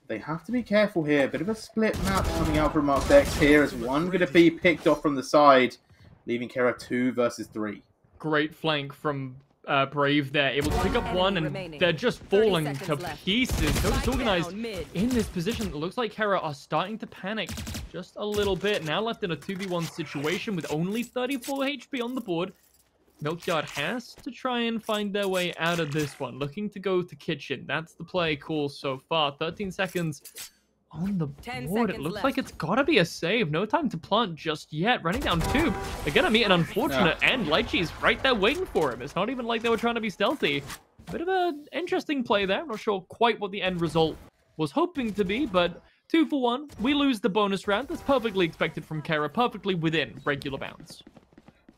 They have to be careful here. Bit of a split map coming out from Mark X here, as one going to be picked off from the side, leaving Kera 2 versus 3. Great flank from Brave there, able to pick up one, and they're just falling to pieces. So disorganized in this position. It looks like Kera are starting to panic just a little bit. Now left in a 2v1 situation with only 34 HP on the board. Milkyard has to try and find their way out of this one. Looking to go to kitchen. That's the play call so far. 13 seconds on the 10 board. It seconds looks left. like it's gotta be a save. No time to plant just yet. Running down tube. They're gonna meet an unfortunate end. Lychee's right there waiting for him. It's not even like they were trying to be stealthy. Bit of an interesting play there. I'm not sure quite what the end result was hoping to be, but 2 for 1. We lose the bonus round. That's perfectly expected from Kara. Perfectly within regular bounds.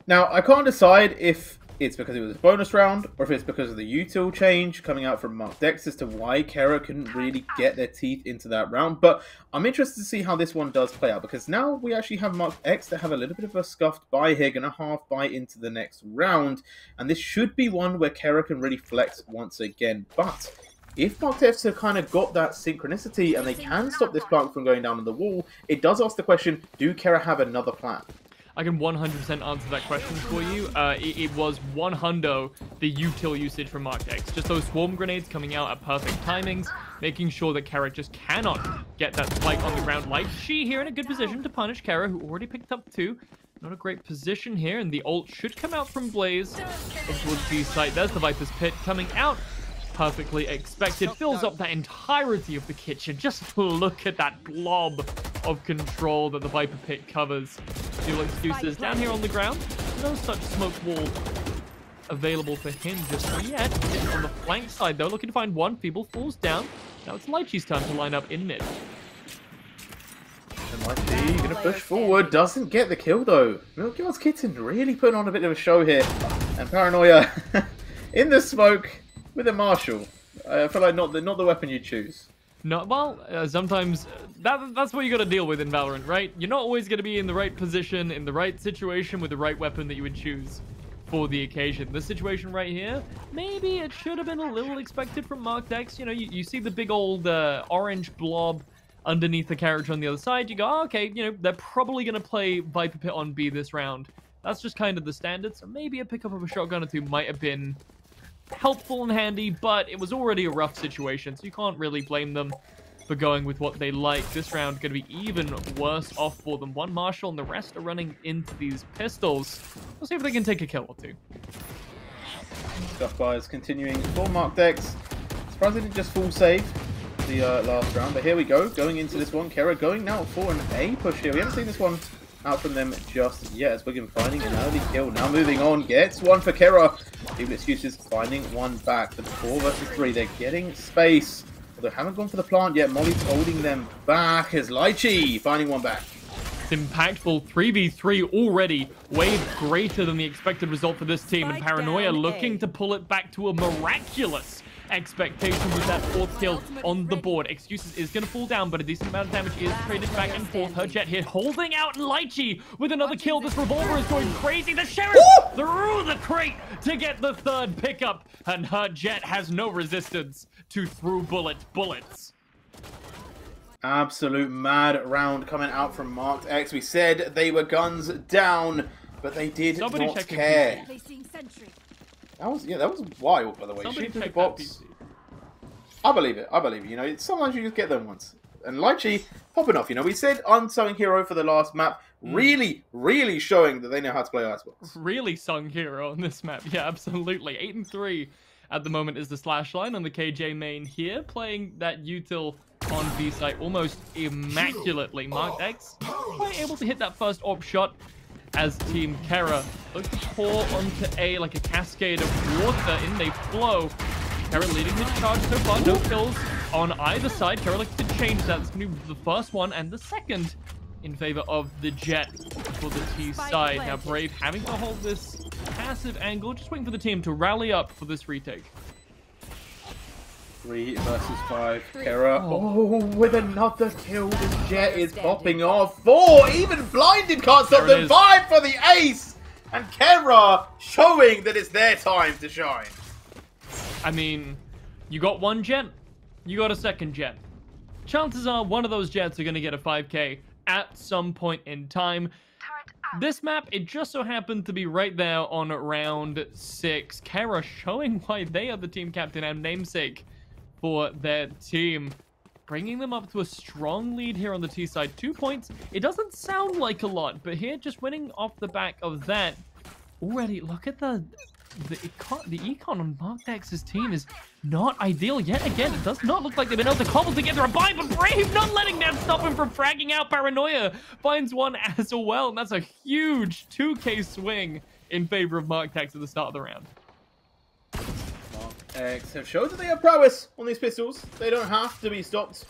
Now, I can't decide if it's because it was a bonus round or if it's because of the util change coming out from Mark Dex as to why Kara couldn't really get their teeth into that round. But I'm interested to see how this one does play out, because now we actually have Mark X that have a little bit of a scuffed buy here, going to half buy into the next round. And this should be one where Kara can really flex once again. But if Mark X have kind of got that synchronicity and they can stop this plant from going down on the wall, it does ask the question, do Kara have another plan? I can 100% answer that question for you. It was 100 the util usage from Mark X. Just those swarm grenades coming out at perfect timings, making sure that Kara just cannot get that spike on the ground. Like she here in a good position to punish Kara, who already picked up 2. Not a great position here, and the ult should come out from Blaze towards B site. There's the Viper's Pit coming out. Perfectly expected. Fills up the entirety of the kitchen. Just look at that blob of control that the Viper Pit covers. No excuses. Down here on the ground, no such smoke wall available for him just yet. On the flank side, though, looking to find one. Feeble falls down. Now it's Lychee's turn to line up in mid. And Lychee going to push forward. Doesn't get the kill, though. Milkyard's Kitten really putting on a bit of a show here. And Paranoia in the smoke with a Marshall. I feel like not the weapon you choose. No, well, sometimes that's what you got to deal with in Valorant, right? You're not always going to be in the right position, in the right situation with the right weapon that you would choose for the occasion. This situation right here, maybe it should have been a little expected from Mark Dex. You know, you see the big old orange blob underneath the carriage on the other side. You go, oh, okay, you know, they're probably going to play Viper Pit on B this round. That's just kind of the standard, so maybe a pickup of a shotgun or two might have been helpful and handy, but it was already a rough situation, so you can't really blame them for going with what they like. This round going to be even worse off for them. One Marshall and the rest are running into these pistols. We'll see if they can take a kill or two. Stuff buys continuing for Mark Dex. Surprised they didn't just full save the last round, but here we go. Going into this one, Kara going now for an A push here. We haven't seen this one out from them just yet, as Wigan finding an early kill. Now moving on, gets one for Kara. People excuses, finding one back. The 4 versus 3, they're getting space. Although haven't gone for the plant yet, Molly's holding them back as Lychee finding one back. It's impactful. 3v3 already, way greater than the expected result for this team. And Paranoia looking to pull it back to a miraculous expectation with that 4th kill on the board. Excuses is going to fall down, but a decent amount of damage is traded back and forth. Her Jet here holding out, and Lychee with another kill. This revolver is going crazy. The Sheriff through the crate to get the 3rd pickup, and her Jet has no resistance to through bullets. Absolute mad round coming out from Mark X. We said they were guns down, but they did not care. Placing sentry. That was wild, by the way. Somebody Shoot through the check that box. PC. I believe it. You know, sometimes you just get them once. And Lychee popping off. You know, we said unsung hero for the last map. Really, really showing that they know how to play Icebox. Really sung hero on this map. Yeah, absolutely. 8 and 3 at the moment is the slash line on the KJ main here, playing that util on B site almost immaculately. Mark X quite able to hit that first op shot as Team Kara look to pour onto A like a cascade of water. In they flow. Kara leading the charge so far. No kills on either side. Kara looks to change that. It's going to be the first one and the second in favor of the Jet for the T side. Now Brave having to hold this passive angle, just waiting for the team to rally up for this retake. 3 versus 5. Kara, with another kill. This Jet is popping off. 4, even blinded can't stop them. 5 for the ace. And Kara showing that it's their time to shine. I mean, you got one Jet, you got a second Jet. Chances are one of those Jets are going to get a 5k at some point in time. This map, it just so happened to be right there on round 6. Kara showing why they are the team captain and namesake for their team. bringing them up to a strong lead here on the T side. 2 points. It doesn't sound like a lot, but here, just winning off the back of that, already, look at the econ on MarkDex's team is not ideal yet again. It does not look like they've been able to cobble together a buy, but Brave not letting that stop him from fragging out. Paranoia finds one as well, and that's a huge 2K swing in favor of MarkDex at the start of the round. MarkX have showed that they have prowess on these pistols. They don't have to be stopped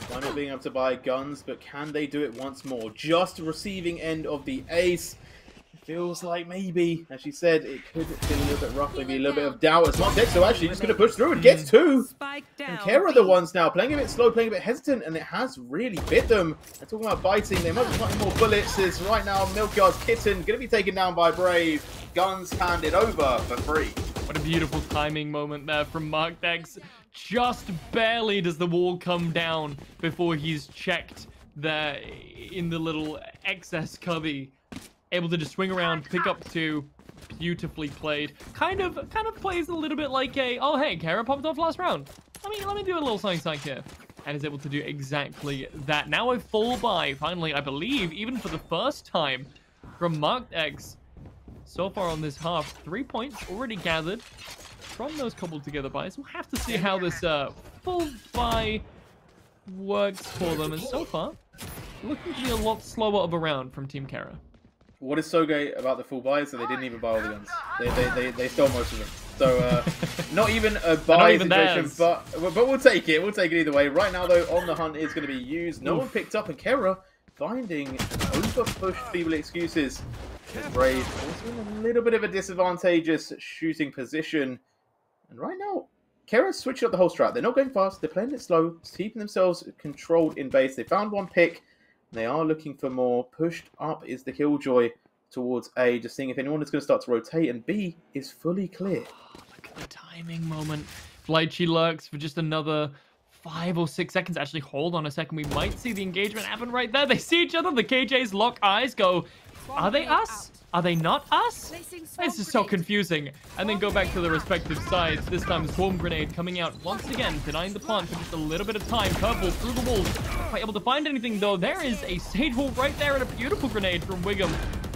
by not being able to buy guns, but can they do it once more? Just receiving end of the ace. Feels like maybe, as she said, it could have been a little bit rough, maybe a little bit of doubt as MarkDex, so actually just going to push through and gets 2. And Kara are the ones now playing a bit slow, playing a bit hesitant, and it has really bit them. They're talking about biting, they might be fighting more bullets. As right now, Milkyard's Kitten going to be taken down by Brave. Guns handed over for free. What a beautiful timing moment there from MarkDex. Just barely does the wall come down before he's checked there in the little excess cubby. Able to just swing around, pick up 2. Beautifully played. Kind of plays a little bit like a, oh hey, Kara popped off last round. Let me do a little something here. And is able to do exactly that. Now a full buy, finally, I believe, even for the first time from MarkDex. So far on this half, 3 points already gathered from those cobbled together buys. We'll have to see how this full buy works for them. And so far, looking to be a lot slower of a round from Team Kara. What is so great about the full buy is that they didn't even buy all the guns. They stole most of them. So not even a buy situation, but we'll take it. We'll take it either way. Right now though, on the hunt is going to be used. No one picked up, and Kara finding over push feeble excuses. Brave also in a little bit of a disadvantageous shooting position. And right now, Kara's switching up the whole strat. They're not going fast. They're playing it slow, keeping themselves controlled in base. They found one pick. They are looking for more. Pushed up is the Killjoy towards A, just seeing if anyone is going to start to rotate, and B is fully clear. Oh, look at the timing moment. Flightchi lurks for just another 5 or 6 seconds. Actually, hold on a second. We might see the engagement happen right there. They see each other. The KJs lock eyes, go, are they us? Are they not us? This is so confusing. And then go back to the respective sides. This time, Swarm Grenade coming out once again, denying the plant for just a little bit of time. Curveball through the walls. Not quite able to find anything, though. There is a Sage Wall right there, and a beautiful grenade from Wiggum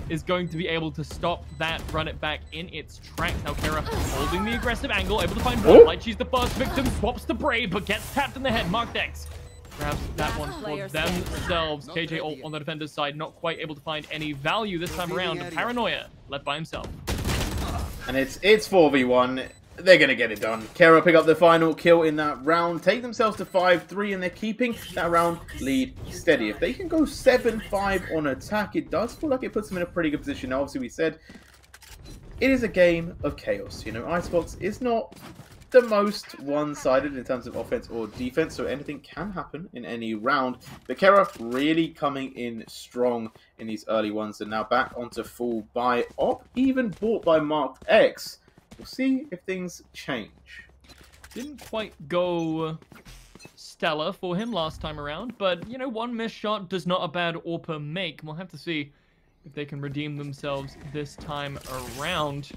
is going to be able to stop that, run it back in its tracks. Now, Kara holding the aggressive angle, able to find one. Like she's the first victim, swaps to Brave, but gets tapped in the head. MarkDex grabs that one for themselves. KJ ult on the defender's side, not quite able to find any value this time around. Paranoia left by himself. And it's 4v1. They're going to get it done. Kara pick up the final kill in that round, take themselves to 5-3, and they're keeping that round lead steady. If they can go 7-5 on attack, it does feel like it puts them in a pretty good position. Now, obviously, we said it is a game of chaos. You know, Icebox is not the most one-sided in terms of offense or defense, so anything can happen in any round. But Kara really coming in strong in these early ones, and now back onto full buy op, even bought by MarkX. We'll see if things change. Didn't quite go stellar for him last time around, but, you know, one missed shot does not a bad AWPer make. We'll have to see if they can redeem themselves this time around.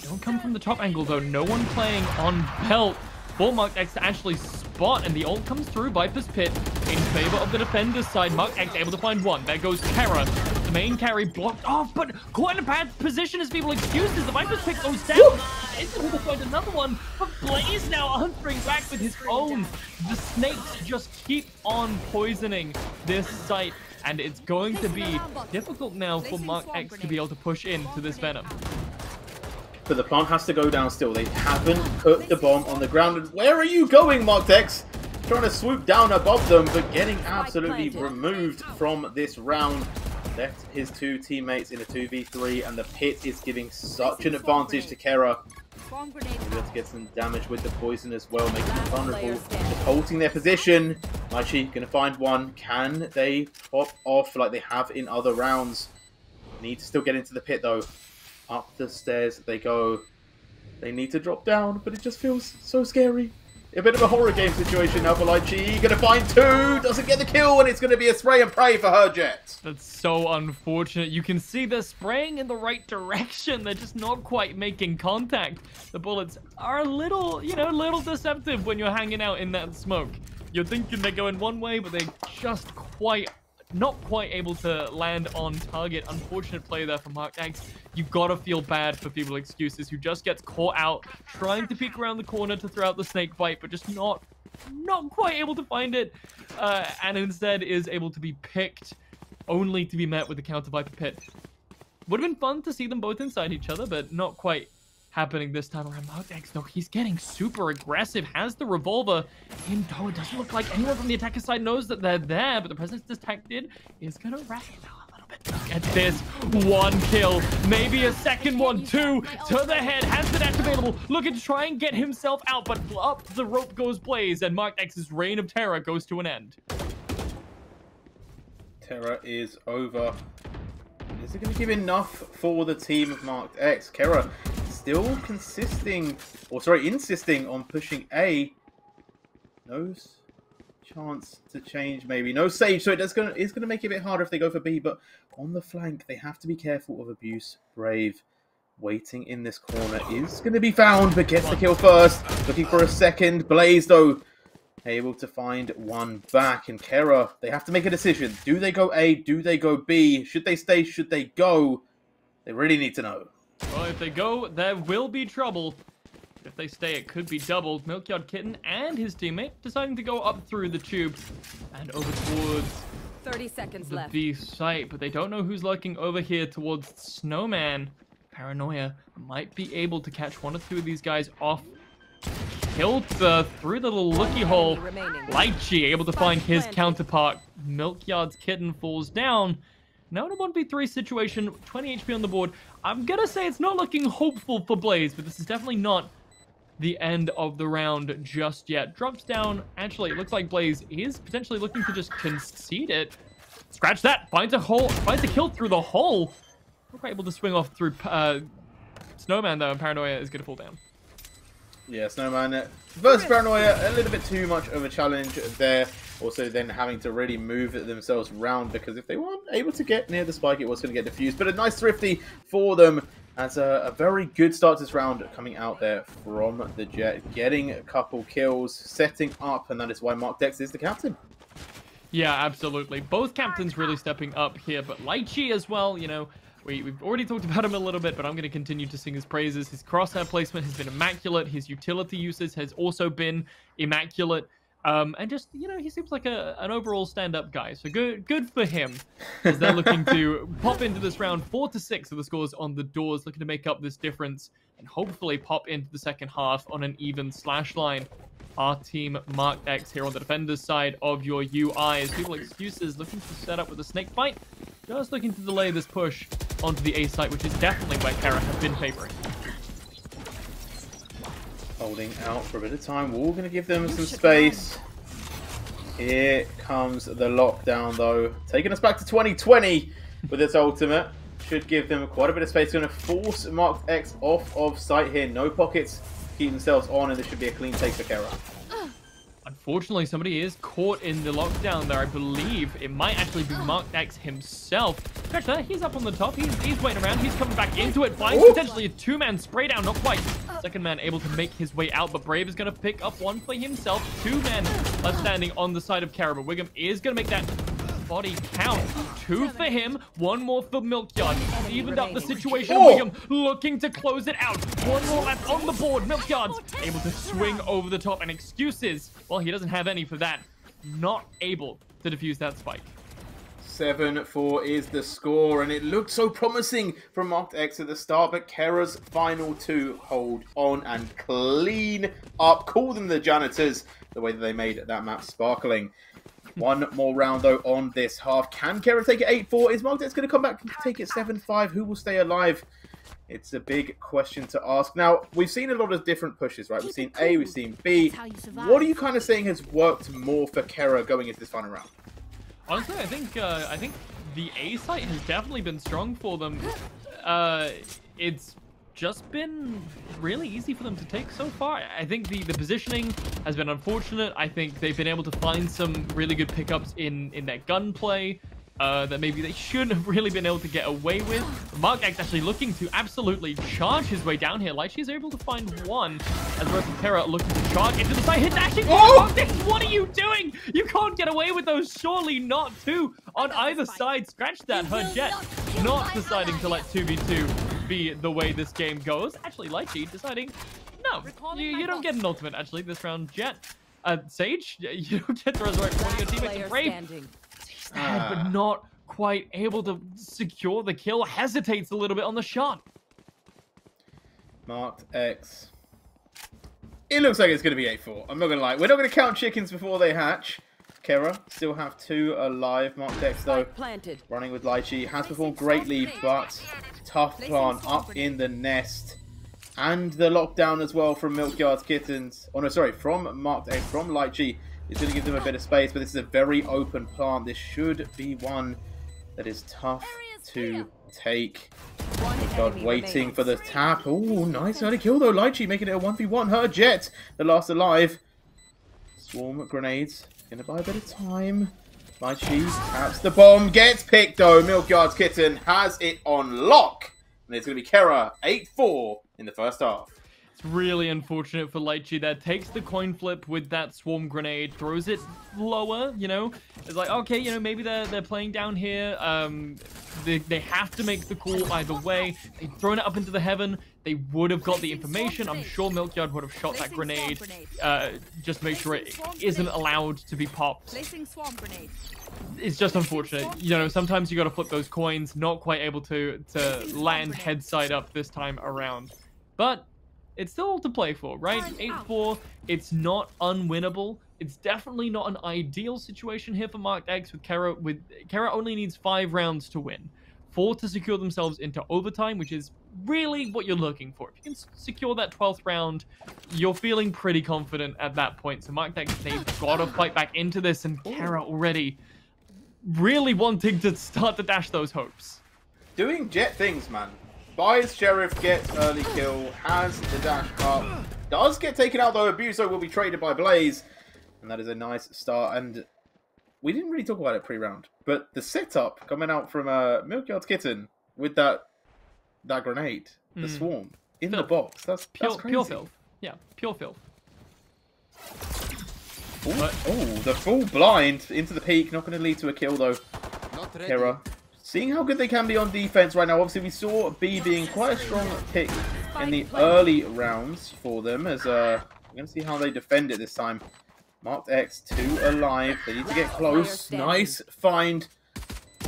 Don't come from the top angle, though. No one playing on belt for MarkX to actually spot, and the ult comes through. Viper's Pit in favor of the defender's side. MarkX able to find one. There goes Kara. The main carry blocked off, but quite a bad position as people excuses. The Viper's Pit goes down. Is able to find another one, but Blaze now answering back with his own. The snakes just keep on poisoning this site, and it's going to be difficult now for MarkX to be able to push into this Venom. But the plant has to go down still. They haven't put the bomb on the ground. And where are you going, MarkX? Trying to swoop down above them, but getting absolutely removed from this round. Left his 2 teammates in a 2v3, and the pit is giving such an advantage to Kara. Able to get some damage with the poison as well, making them vulnerable. Just holding their position. Flightchi gonna find one. Can they pop off like they have in other rounds? Need to still get into the pit though. Up the stairs they go. They need to drop down, but it just feels so scary. A bit of a horror game situation now for Flightchi. Gonna find 2, doesn't get the kill, and it's gonna be a spray and pray for her Jet. That's so unfortunate. You can see they're spraying in the right direction. They're just not quite making contact. The bullets are a little, you know, little deceptive when you're hanging out in that smoke. You're thinking they're going one way, but they're just not quite able to land on target. Unfortunate play there from Mark X. You gotta feel bad for people excuses who just gets caught out trying to peek around the corner to throw out the snake bite, but just not quite able to find it, and instead is able to be picked, only to be met with the counter Viper Pit. Would have been fun to see them both inside each other, but not quite happening this time around. Mark X, though, he's getting super aggressive, has the revolver in tow. It doesn't look like anyone from the attacker side knows that they're there, but the presence detected is gonna rack him out a little bit. Look at this, one kill, maybe a second one too, to the head, has the dash available, looking to try and get himself out, but up the rope goes Blaze, and Mark X's reign of terror goes to an end. Terror is over. Is it going to give enough for the team of Marked X? Kera still insisting on pushing A. No chance to change, maybe. No sage, so it's going to make it a bit harder if they go for B, but on the flank, they have to be careful of Abuse. Brave, waiting in this corner, is going to be found, but gets the kill first. Looking for a second. Blaze, though, able to find one back, and Kera, they have to make a decision. Do they go A? Do they go B? Should they stay? Should they go? They really need to know. Well, if they go, there will be trouble. If they stay, it could be doubled. Milkyard Kitten and his teammate deciding to go up through the tube and over towards 30 seconds the left. B site, but they don't know who's lurking over here towards Snowman. Paranoia might be able to catch one or two of these guys off kilter through the little looky hole. Lychee able to find his counterpart. Milkyard's Kitten falls down. Now in a 1v3 situation, 20 HP on the board. I'm gonna say it's not looking hopeful for Blaze, but this is definitely not the end of the round just yet. Drops down. Actually, it looks like Blaze is potentially looking to just concede it. Scratch that. Finds a hole. Finds a kill through the hole. We're quite able to swing off through Snowman, though, and Paranoia is gonna fall down. Yeah, Snowman versus Paranoia, a little bit too much of a challenge there. Also then having to really move themselves around, because if they weren't able to get near the spike, it was going to get defused. But a nice thrifty for them as a very good start to this round coming out there from the Jet. Getting a couple kills, setting up, and that is why Mark Dex is the captain. Yeah, absolutely. Both captains really stepping up here, but Lychee as well, you know. We've already talked about him a little bit, but I'm going to continue to sing his praises. His crosshair placement has been immaculate. His utility usage has also been immaculate. And just, you know, he seems like an overall stand-up guy. So good for him as they're looking to pop into this round. 4-6 are the scores on the doors, looking to make up this difference and hopefully pop into the second half on an even slash line. Our team Marked X here on the defender's side of your UIs. People excuses looking to set up with a snake bite. Just looking to delay this push onto the A site, which is definitely where Kara has been favoring. Holding out for a bit of time. We're going to give them some space. Here comes the lockdown, though. Taking us back to 2020 with its ultimate. Should give them quite a bit of space. Going to force Marked X off of site here. No pockets. Keep themselves on, and this should be a clean take for Kara. Unfortunately, somebody is caught in the lockdown there. I believe it might actually be Marked X himself. Catch that, he's up on the top. He's waiting around. He's coming back into it. Finds potentially a two-man spray down. Not quite. Second man able to make his way out, but Brave is going to pick up one for himself. Two men left standing on the side of Kara, but Wiggum is going to make that body count. Two for him, one more for Milkyard. Evened up the situation. Wiggum looking to close it out. One more left on the board. Milkyard's able to swing over the top, and excuses, well, he doesn't have any for that. Not able to defuse that spike. 7-4 is the score, and it looked so promising from Marked X at the start, but Kera's final two hold on and clean up. Call them the janitors, the way that they made that map sparkling. One more round, though, on this half. Can Kera take it 8-4? Is Marked X going to come back and take it 7-5? Who will stay alive? It's a big question to ask. Now, we've seen a lot of different pushes, right? We've seen A, we've seen B. What are you kind of saying has worked more for Kera going into this final round? Honestly, I think the A site has definitely been strong for them. It's just been really easy for them to take so far. I think the positioning has been unfortunate. I think they've been able to find some really good pickups in their gunplay. that maybe they shouldn't have really been able to get away with. Mark X actually looking to absolutely charge his way down here. Like she's able to find one as Terra looking to charge into the side. Hit dashing. Oh! Mark X, what are you doing? You can't get away with those. Surely not. Two on either side. Scratch that. Her Jet not deciding to let 2v2 be the way this game goes. Actually, Lychee deciding, no, you don't get an ultimate actually this round, Jet. Sage, you don't get to resurrect one of your teammates. Brave. But not quite able to secure the kill. Hesitates a little bit on the shot. Marked X. It looks like it's going to be 8-4. I'm not going to lie. We're not going to count chickens before they hatch. Kera still have 2 alive. Marked X, though, running with Lychee. Has performed greatly, but tough plant up in the nest. And the lockdown as well from Milkyard's Kittens. Oh, no, sorry. From Marked X, from Lychee. It's going to give them a bit of space, but this is a very open plant. This should be one that is tough to take. God, waiting for the tap. Oh, nice early kill though. Lychee making it a 1v1. Her Jet, the last alive. Swarm grenades. Going to buy a bit of time. Lychee taps the bomb. Gets picked though. Milkyard's Kitten has it on lock. And it's going to be Kera 8-4 in the first half. It's really unfortunate for Lychee there. Takes the coin flip with that swarm grenade, throws it lower, you know. It's like, okay, you know, maybe they're playing down here. They have to make the call either way. They've thrown it up into the heaven. They would have got the information. I'm sure Milkyard would have shot that grenade. Just make sure it isn't allowed to be popped. It's just unfortunate. You know, sometimes you got to flip those coins. Not quite able to land head side up this time around. But it's still to play for, right? 8-4, it's not unwinnable. It's definitely not an ideal situation here for Marked X with Kera. Kera only needs 5 rounds to win. 4 to secure themselves into overtime, which is really what you're looking for. If you can secure that 12th round, you're feeling pretty confident at that point. So Marked X, they've got to fight back into this, and Kera already really wanting to start to dash those hopes. Doing Jet things, man. Buys Sheriff, gets early kill, has the dash up. Does get taken out though. Abuso will be traded by Blaze. And that is a nice start. And we didn't really talk about it pre-round. But the setup coming out from Milkyard's Kitten with that grenade, the swarm, in the box. That's crazy. Pure filth. Yeah, pure filth. Oh, the full blind into the peak. Not going to lead to a kill though. Kera. Seeing how good they can be on defense right now. Obviously, we saw B being quite a strong pick in the early rounds for them. As we're going to see how they defend it this time. Marked X, 2 alive. They need to get close. Nice find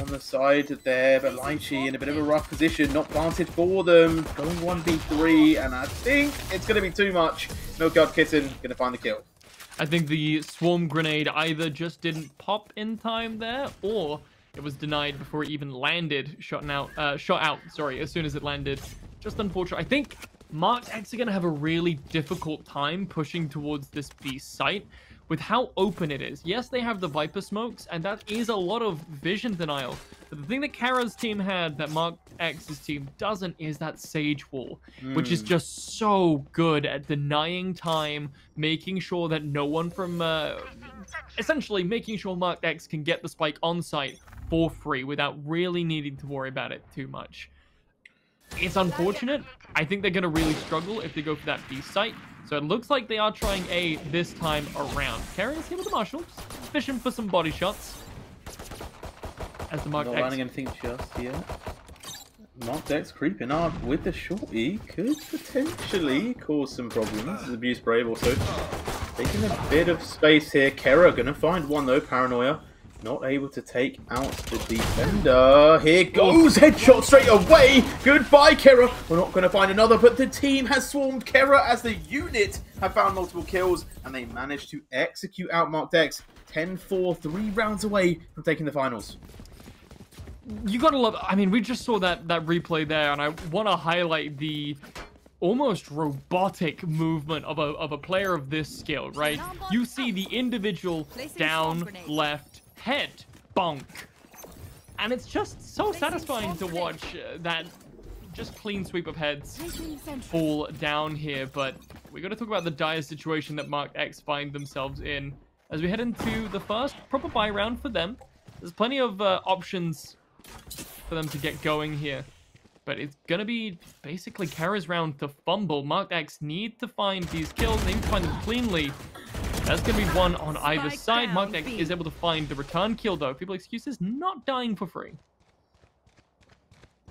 on the side there. But Lychee in a bit of a rough position. Not planted for them. Going 1v3. And I think it's going to be too much. Milkyard Kitten going to find the kill. I think the swarm grenade either just didn't pop in time there, or it was denied before it even landed. Shot out, sorry, as soon as it landed. Just unfortunate. I think Marked X are going to have a really difficult time pushing towards this B site with how open it is. Yes, they have the Viper smokes, and that is a lot of vision denial. But the thing that Kara's team had that Marked X's team doesn't is that Sage wall, which is just so good at denying time, making sure that no one from... essentially making sure Marked X can get the spike on site for free without really needing to worry about it too much. It's unfortunate. I think they're going to really struggle if they go for that B site. So it looks like they are trying A this time around. Carrying here with the Marshals, fishing for some body shots. As the Marked X... Not landing anything just yet. Marked X creeping up with the shorty could potentially cause some problems. Abuse Brave also taking a bit of space here. Kera gonna find one though. Paranoia not able to take out the defender. Here goes headshot straight away. Goodbye, Kera. We're not gonna find another, but the team has swarmed Kera as the unit have found multiple kills, and they managed to execute out Marked X. 10-4, 3 rounds away from taking the finals. You gotta love... I mean, we just saw that replay there, and I want to highlight the almost robotic movement of a player of this skill, right? You see the individual down, left, head, bonk. And it's just so satisfying to watch that just clean sweep of heads fall down here. But we got to talk about the dire situation that Marked X find themselves in as we head into the first proper buy round for them. There's plenty of options for them to get going here. But it's going to be basically Kara's round to fumble. Mark X need to find these kills. They need to find them cleanly. That's going to be one on either side. Mark X is able to find the return kill, though. People excuses not dying for free.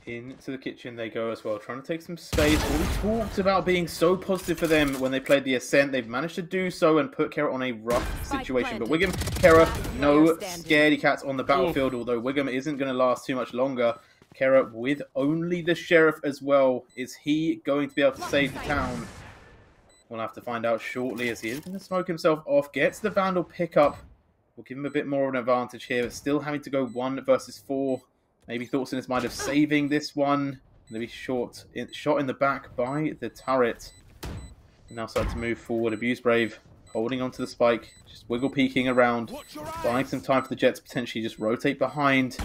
Into the kitchen they go as well, trying to take some space. We talked about being so positive for them when they played the Ascent. They've managed to do so and put Kara on a rough situation. But Wiggum, Kara, no scaredy cats on the battlefield, although Wiggum isn't going to last too much longer. Kara with only the Sheriff as well. Is he going to be able to save the town? We'll have to find out shortly, as he is going to smoke himself off. Gets the Vandal pickup. We'll give him a bit more of an advantage here, but still having to go 1 versus 4. Maybe thoughts in his mind of saving this one. Going to be shot in the back by the turret. Now starting to move forward. Abuse Brave holding onto the spike. Just wiggle peeking around. Buying some time for the Jet to potentially just rotate behind.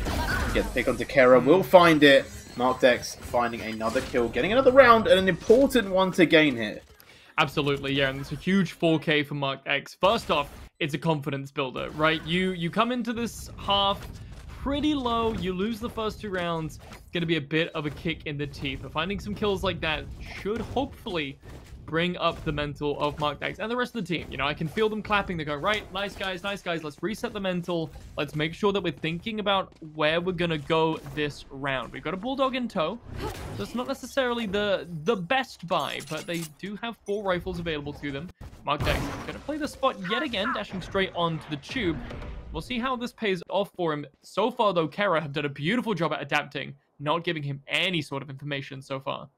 Get the pick onto Kara. Will find it. Mark Dex finding another kill. Getting another round and an important one to gain here. Absolutely, yeah. And it's a huge 4K for Mark X. First off, it's a confidence builder, right? You come into this half pretty low, you lose the first 2 rounds, it's going to be a bit of a kick in the teeth. But finding some kills like that should hopefully bring up the mental of Mark Dax and the rest of the team. You know, I can feel them clapping. They're going, right, nice guys, let's reset the mental. Let's make sure that we're thinking about where we're going to go this round. We've got a Bulldog in tow, so it's not necessarily the best buy, but they do have 4 rifles available to them. Mark Dax going to play the spot yet again, dashing straight onto the tube. We'll see how this pays off for him. So far, though, Kara have done a beautiful job at adapting, not giving him any sort of information so far.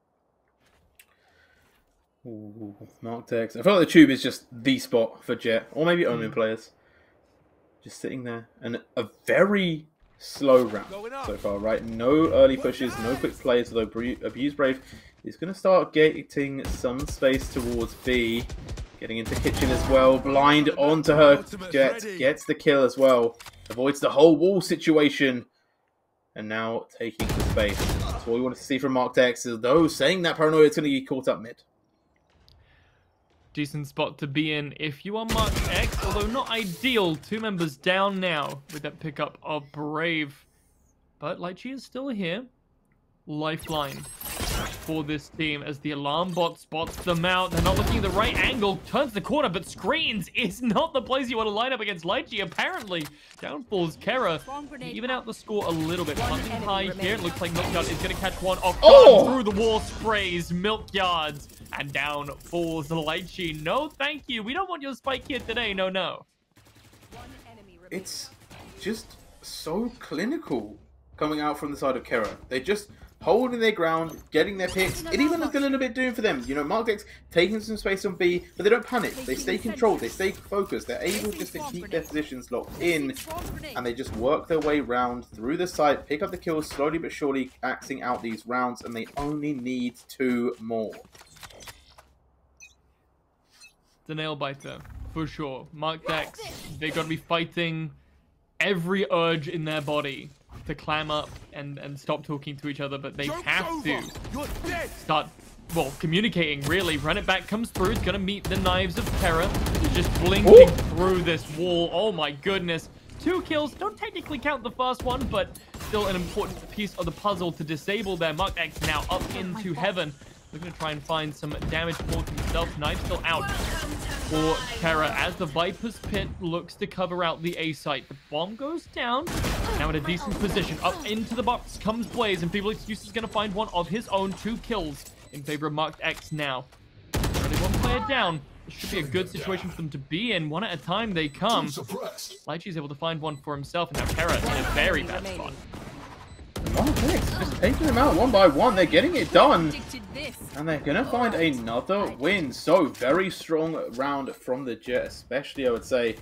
Ooh, Mark Dex. I feel like the tube is just the spot for Jet, or maybe Omen players. Just sitting there. And a very slow round so far, right? No early pushes, no quick plays, although Abuse Brave is going to start getting some space towards B. Getting into kitchen as well. Blind onto her. Jet gets the kill as well. Avoids the whole wall situation. And now taking the space. That's what we want to see from Mark Dex. Though saying that Paranoia is going to get caught up mid. Decent spot to be in if you are Mark X, although not ideal. 2 members down now with that pickup of Brave. But Lychee is still here. Lifeline for this team as the alarm bot spots them out. They're not looking at the right angle, turns the corner, but screens is not the place you want to line up against Lychee, apparently. Down falls Kara. Even out the score a little bit. Hunting high here. It looks like Milkyard is going to catch one off guard through the wall. Sprays Milkyards. And down falls Lychee. No, thank you. We don't want your spike here today. No, no. It's just so clinical coming out from the side of Kara. They just holding their ground, getting their picks. It even looked a little bit doom for them. You know, Mark Dex taking some space on B, but they don't panic. They stay controlled. They stay focused. They're able just to keep their positions locked in, and they just work their way round through the site, pick up the kills slowly but surely, axing out these rounds, and they only need 2 more. The nail biter, for sure. Mark Dex, they got to be fighting every urge in their body to climb up and stop talking to each other, but they have to start, well, communicating, really. Run it back comes through. It's going to meet the knives of Kara. It's just blinking through this wall. Oh, my goodness. 2 kills. Don't technically count the first one, but still an important piece of the puzzle to disable there. Mark X now up into heaven. Looking to try and find some damage for himself. Knife still out for Kara as the Viper's Pit looks to cover out the A site. The bomb goes down. Now in a decent position. Up into the box comes Blaze, and People Excuse is going to find one of his own. 2 kills in favor of Marked X now. Only 1 player down. This should be a good situation for them to be in. One at a time they come. Lychee's able to find one for himself, and now Kara in a very bad spot. Mark Dex just taking them out 1 by 1. They're getting it done. And they're going to find another win. So, very strong round from the Jet, especially, I would say.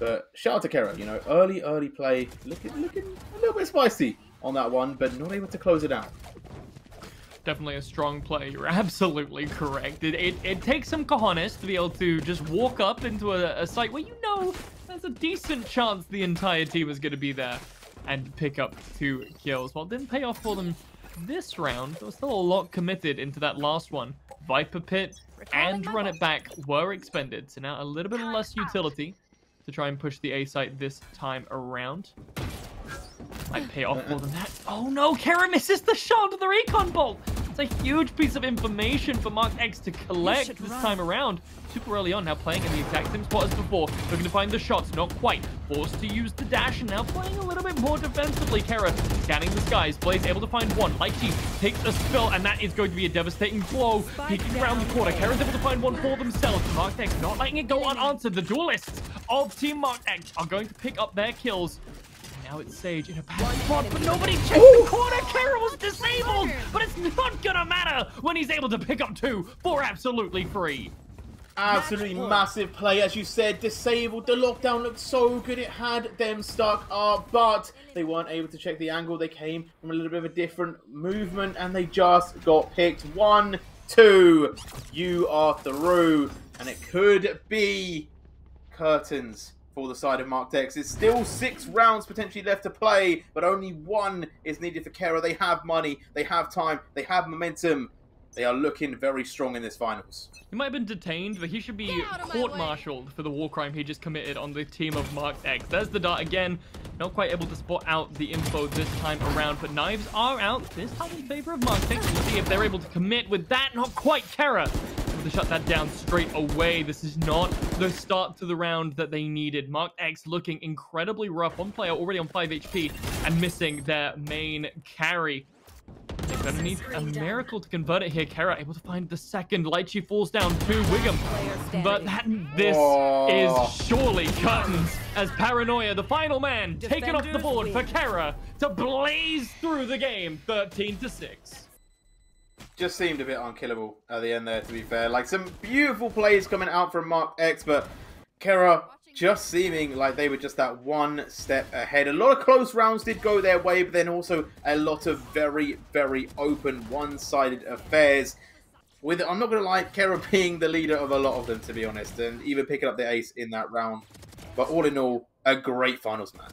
But shout out to Kara. You know, early play. Looking a little bit spicy on that one, but not able to close it out. Definitely a strong play. You're absolutely correct. It takes some cojones to be able to just walk up into a site where you know there's a decent chance the entire team is going to be there and pick up 2 kills. Well, it didn't pay off for them this round. There was still a lot committed into that last one. Viper Pit and Run It Back were expended, so now a little bit less utility to try and push the A site this time around. Might pay off more than that. Oh no, Kara misses the shot of the recon bolt. It's a huge piece of information for Mark X to collect this time around. Super early on, now playing in the exact same spot as before. Looking to find the shots, not quite. Forced to use the dash, and now playing a little bit more defensively. Kara scanning the skies. Blaze able to find one. Lighty takes a spill, and that is going to be a devastating blow. Peeking around the corner. Kara's able to find one for themselves. Mark X not letting it go unanswered. The duelists of Team Mark X are going to pick up their kills. Now it's Sage in a bad spot, but nobody checked the corner. Kara was disabled, but it's not gonna matter when he's able to pick up 2 for absolutely free. Absolutely massive play, as you said, disabled. The lockdown looked so good, it had them stuck up, but they weren't able to check the angle. They came from a little bit of a different movement, and they just got picked. 1, 2, you are through, and it could be curtains for the side of Mark X. It's still 6 rounds potentially left to play, but only 1 is needed for Kara. They have money, they have time, they have momentum. They are looking very strong in this finals. He might have been detained, but he should be court-martialed for the war crime he just committed on the team of Mark X. There's the dart again. Not quite able to spot out the info this time around, but knives are out. This time in favor of Mark X. We'll see if they're able to commit with that. Not quite. Kara able to shut that down straight away. This is not the start to the round that they needed. Mark X looking incredibly rough. One player already on 5 HP and missing their main carry. They're going to need a miracle to convert it here. Kara able to find the second. Lychee falls down to Wiggum. But this is surely curtains as Paranoia, the final man, taken off the board for Kara to blaze through the game 13-6. Just seemed a bit unkillable at the end there, to be fair. Like, some beautiful plays coming out from Mark X, but Kara just seeming like they were just that 1 step ahead. A lot of close rounds did go their way, but then also a lot of very, very open, one-sided affairs. With, I'm not going to lie, Kara being the leader of a lot of them, to be honest, and even picking up the ace in that round. But all in all, a great finals match.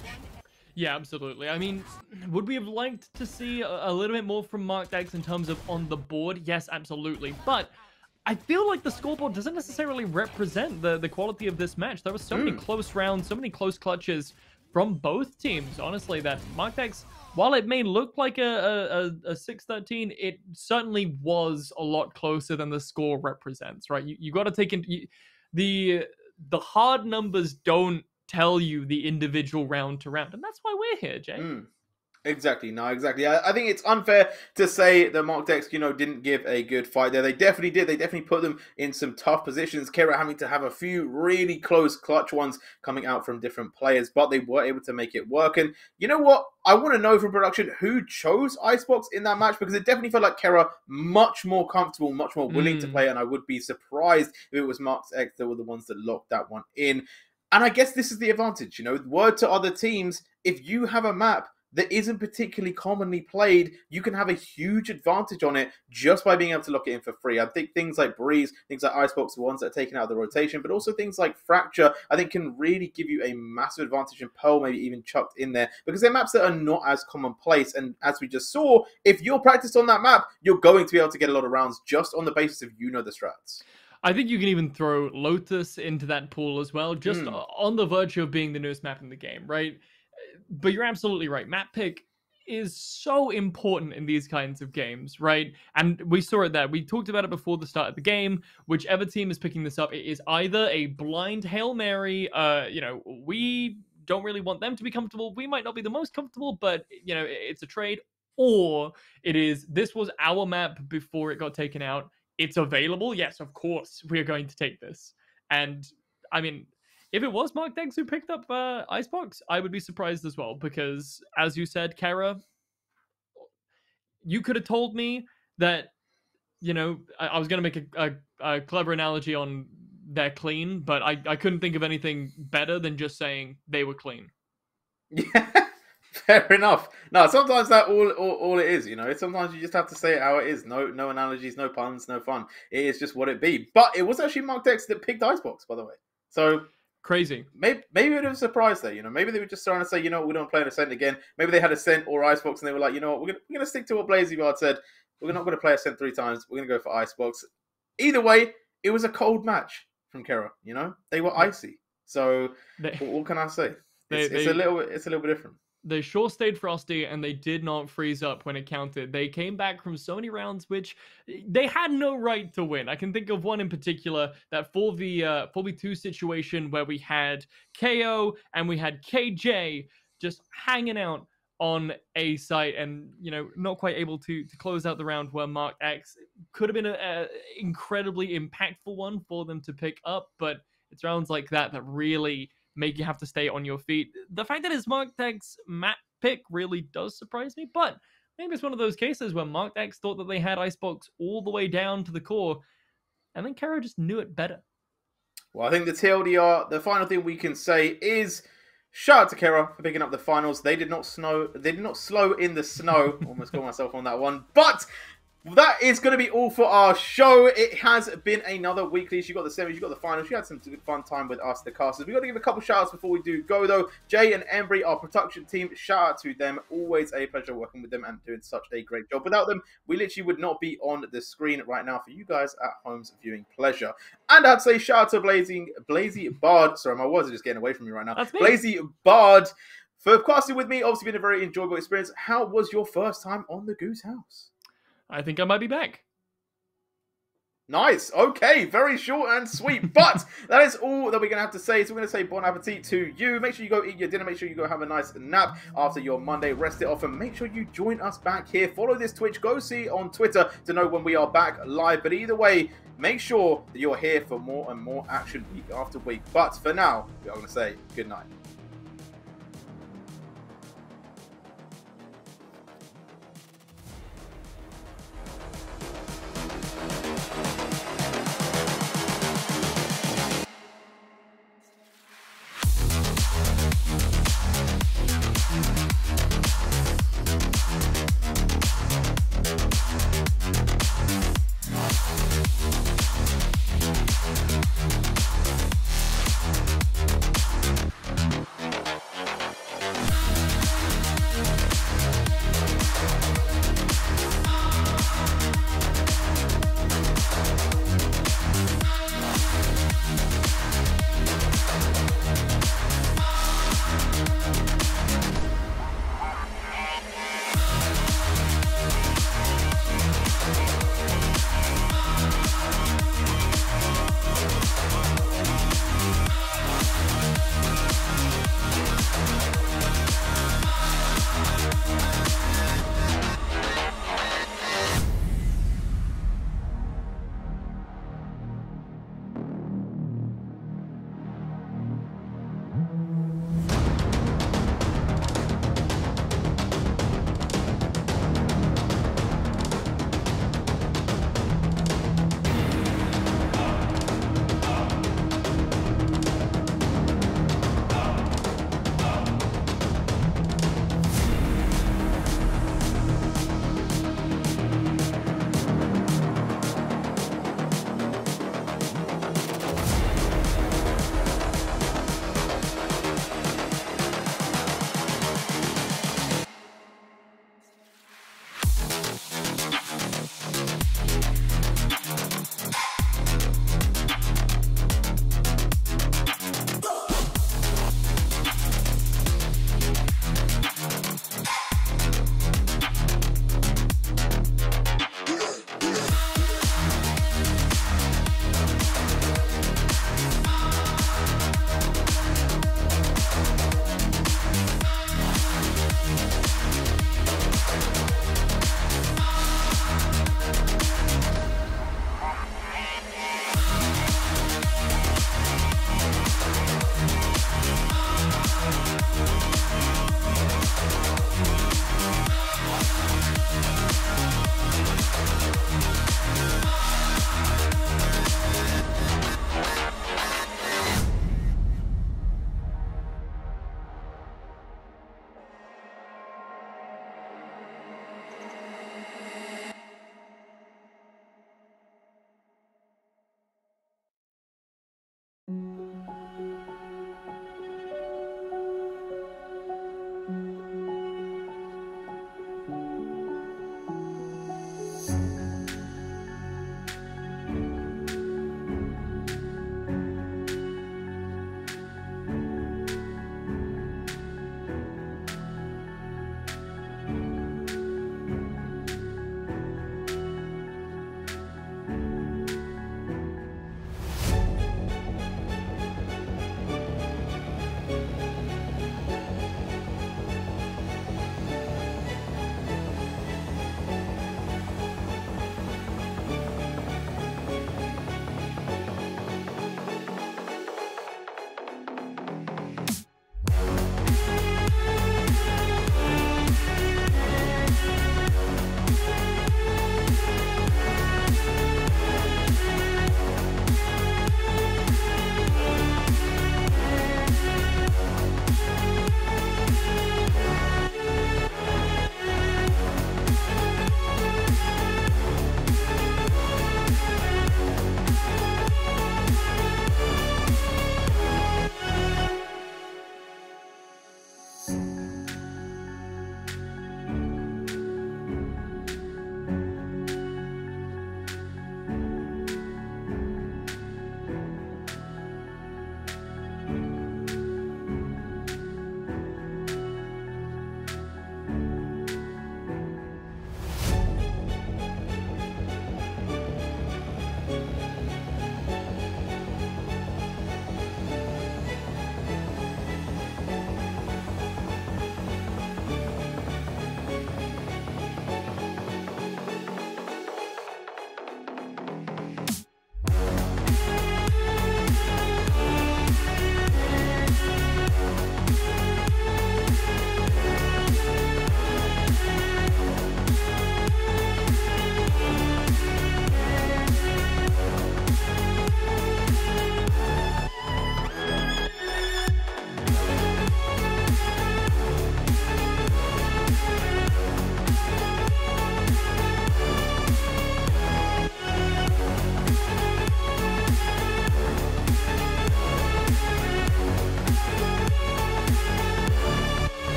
Yeah, absolutely. I mean, would we have liked to see a little bit more from Mark X in terms of on the board? Yes, absolutely. But I feel like the scoreboard doesn't necessarily represent the quality of this match. There were so many close rounds, so many close clutches from both teams, honestly, that Mark X, while it may look like a 6-13, it certainly was a lot closer than the score represents, right? You got to take into the hard numbers don't tell you the individual round to round, and that's why we're here, Jay. Exactly. No, exactly. I think it's unfair to say that Mark X, didn't give a good fight there. They definitely did. They definitely put them in some tough positions. Kara having to have a few really close clutch ones coming out from different players, but they were able to make it work. And you know what? I want to know from production who chose Icebox in that match, because it definitely felt like Kara much more comfortable, much more willing to play, and I would be surprised if it was Mark X that were the ones that locked that one in. And I guess this is the advantage, word to other teams, if you have a map that isn't particularly commonly played, you can have a huge advantage on it just by being able to lock it in for free. I think things like Breeze, things like Icebox, the ones that are taken out of the rotation, but also things like Fracture, I think can really give you a massive advantage, and Pearl maybe even chucked in there, because they're maps that are not as commonplace. And as we just saw, if you're practiced on that map, you're going to be able to get a lot of rounds just on the basis of the strats. I think you can even throw Lotus into that pool as well, just on the virtue of being the newest map in the game, right? But you're absolutely right. Map pick is so important in these kinds of games, right? And we saw it there. We talked about it before the start of the game. Whichever team is picking this up, it is either a blind Hail Mary, we don't really want them to be comfortable. We might not be the most comfortable, but, it's a trade. Or it is, this was our map before it got taken out. It's available. Yes, of course, we are going to take this. And, I mean, if it was Mark X who picked up Icebox, I would be surprised as well, because, as you said, Kara, you could have told me that, I was going to make a clever analogy on they're clean, but I couldn't think of anything better than just saying they were clean. Yeah, fair enough. No, sometimes that's all it is, Sometimes you just have to say it how it is. No analogies, no puns, no fun. It is just what it be. But it was actually Mark X that picked Icebox, by the way. So crazy. Maybe it was a surprise there, Maybe they were just trying to say, we don't play an Ascent again. Maybe they had Ascent or Icebox, and they were like, we're gonna stick to what BlazyBard said. We're not going to play Ascent 3 times. We're going to go for Icebox. Either way, it was a cold match from Kara. They were icy. So what can I say? It's a little bit different. They sure stayed frosty, and they did not freeze up when it counted. They came back from so many rounds, which they had no right to win. I can think of one in particular, that 4v2 situation where we had KO and we had KJ just hanging out on a site and, not quite able to close out the round, where Mark X could have been an incredibly impactful one for them to pick up, but it's rounds like that that really make you have to stay on your feet. The fact that it's Mark X map pick really does surprise me, but maybe it's one of those cases where Mark X thought that they had Icebox all the way down to the core, and then Kero just knew it better. Well, I think the TLDR, the final thing we can say is shout out to Kera for picking up the finals. They did not slow in the snow. Almost got myself on that one. But that is going to be all for our show. It has been another weekly. You got the semis, you got the finals. You had some good fun time with us, the casters. We've got to give a couple shout outs before we do go, though. Jay and Embry, our production team, shout out to them. Always a pleasure working with them and doing such a great job. Without them, we literally would not be on the screen right now for you guys at home's viewing pleasure. And I'd say shout out to Blazy Bard. Sorry, my words are just getting away from me right now. That's me. Blazy Bard for casting with me. Obviously been a very enjoyable experience. How was your first time on the Goose House? I think I might be back. Nice. Okay. Very short and sweet. But that is all that we're going to have to say. So we're going to say bon appetit to you. Make sure you go eat your dinner. Make sure you go have a nice nap after your Monday. Rest it off. And make sure you join us back here. Follow this Twitch. Go see on Twitter to know when we are back live. But either way, make sure that you're here for more and more action week after week. But for now, we are going to say good night.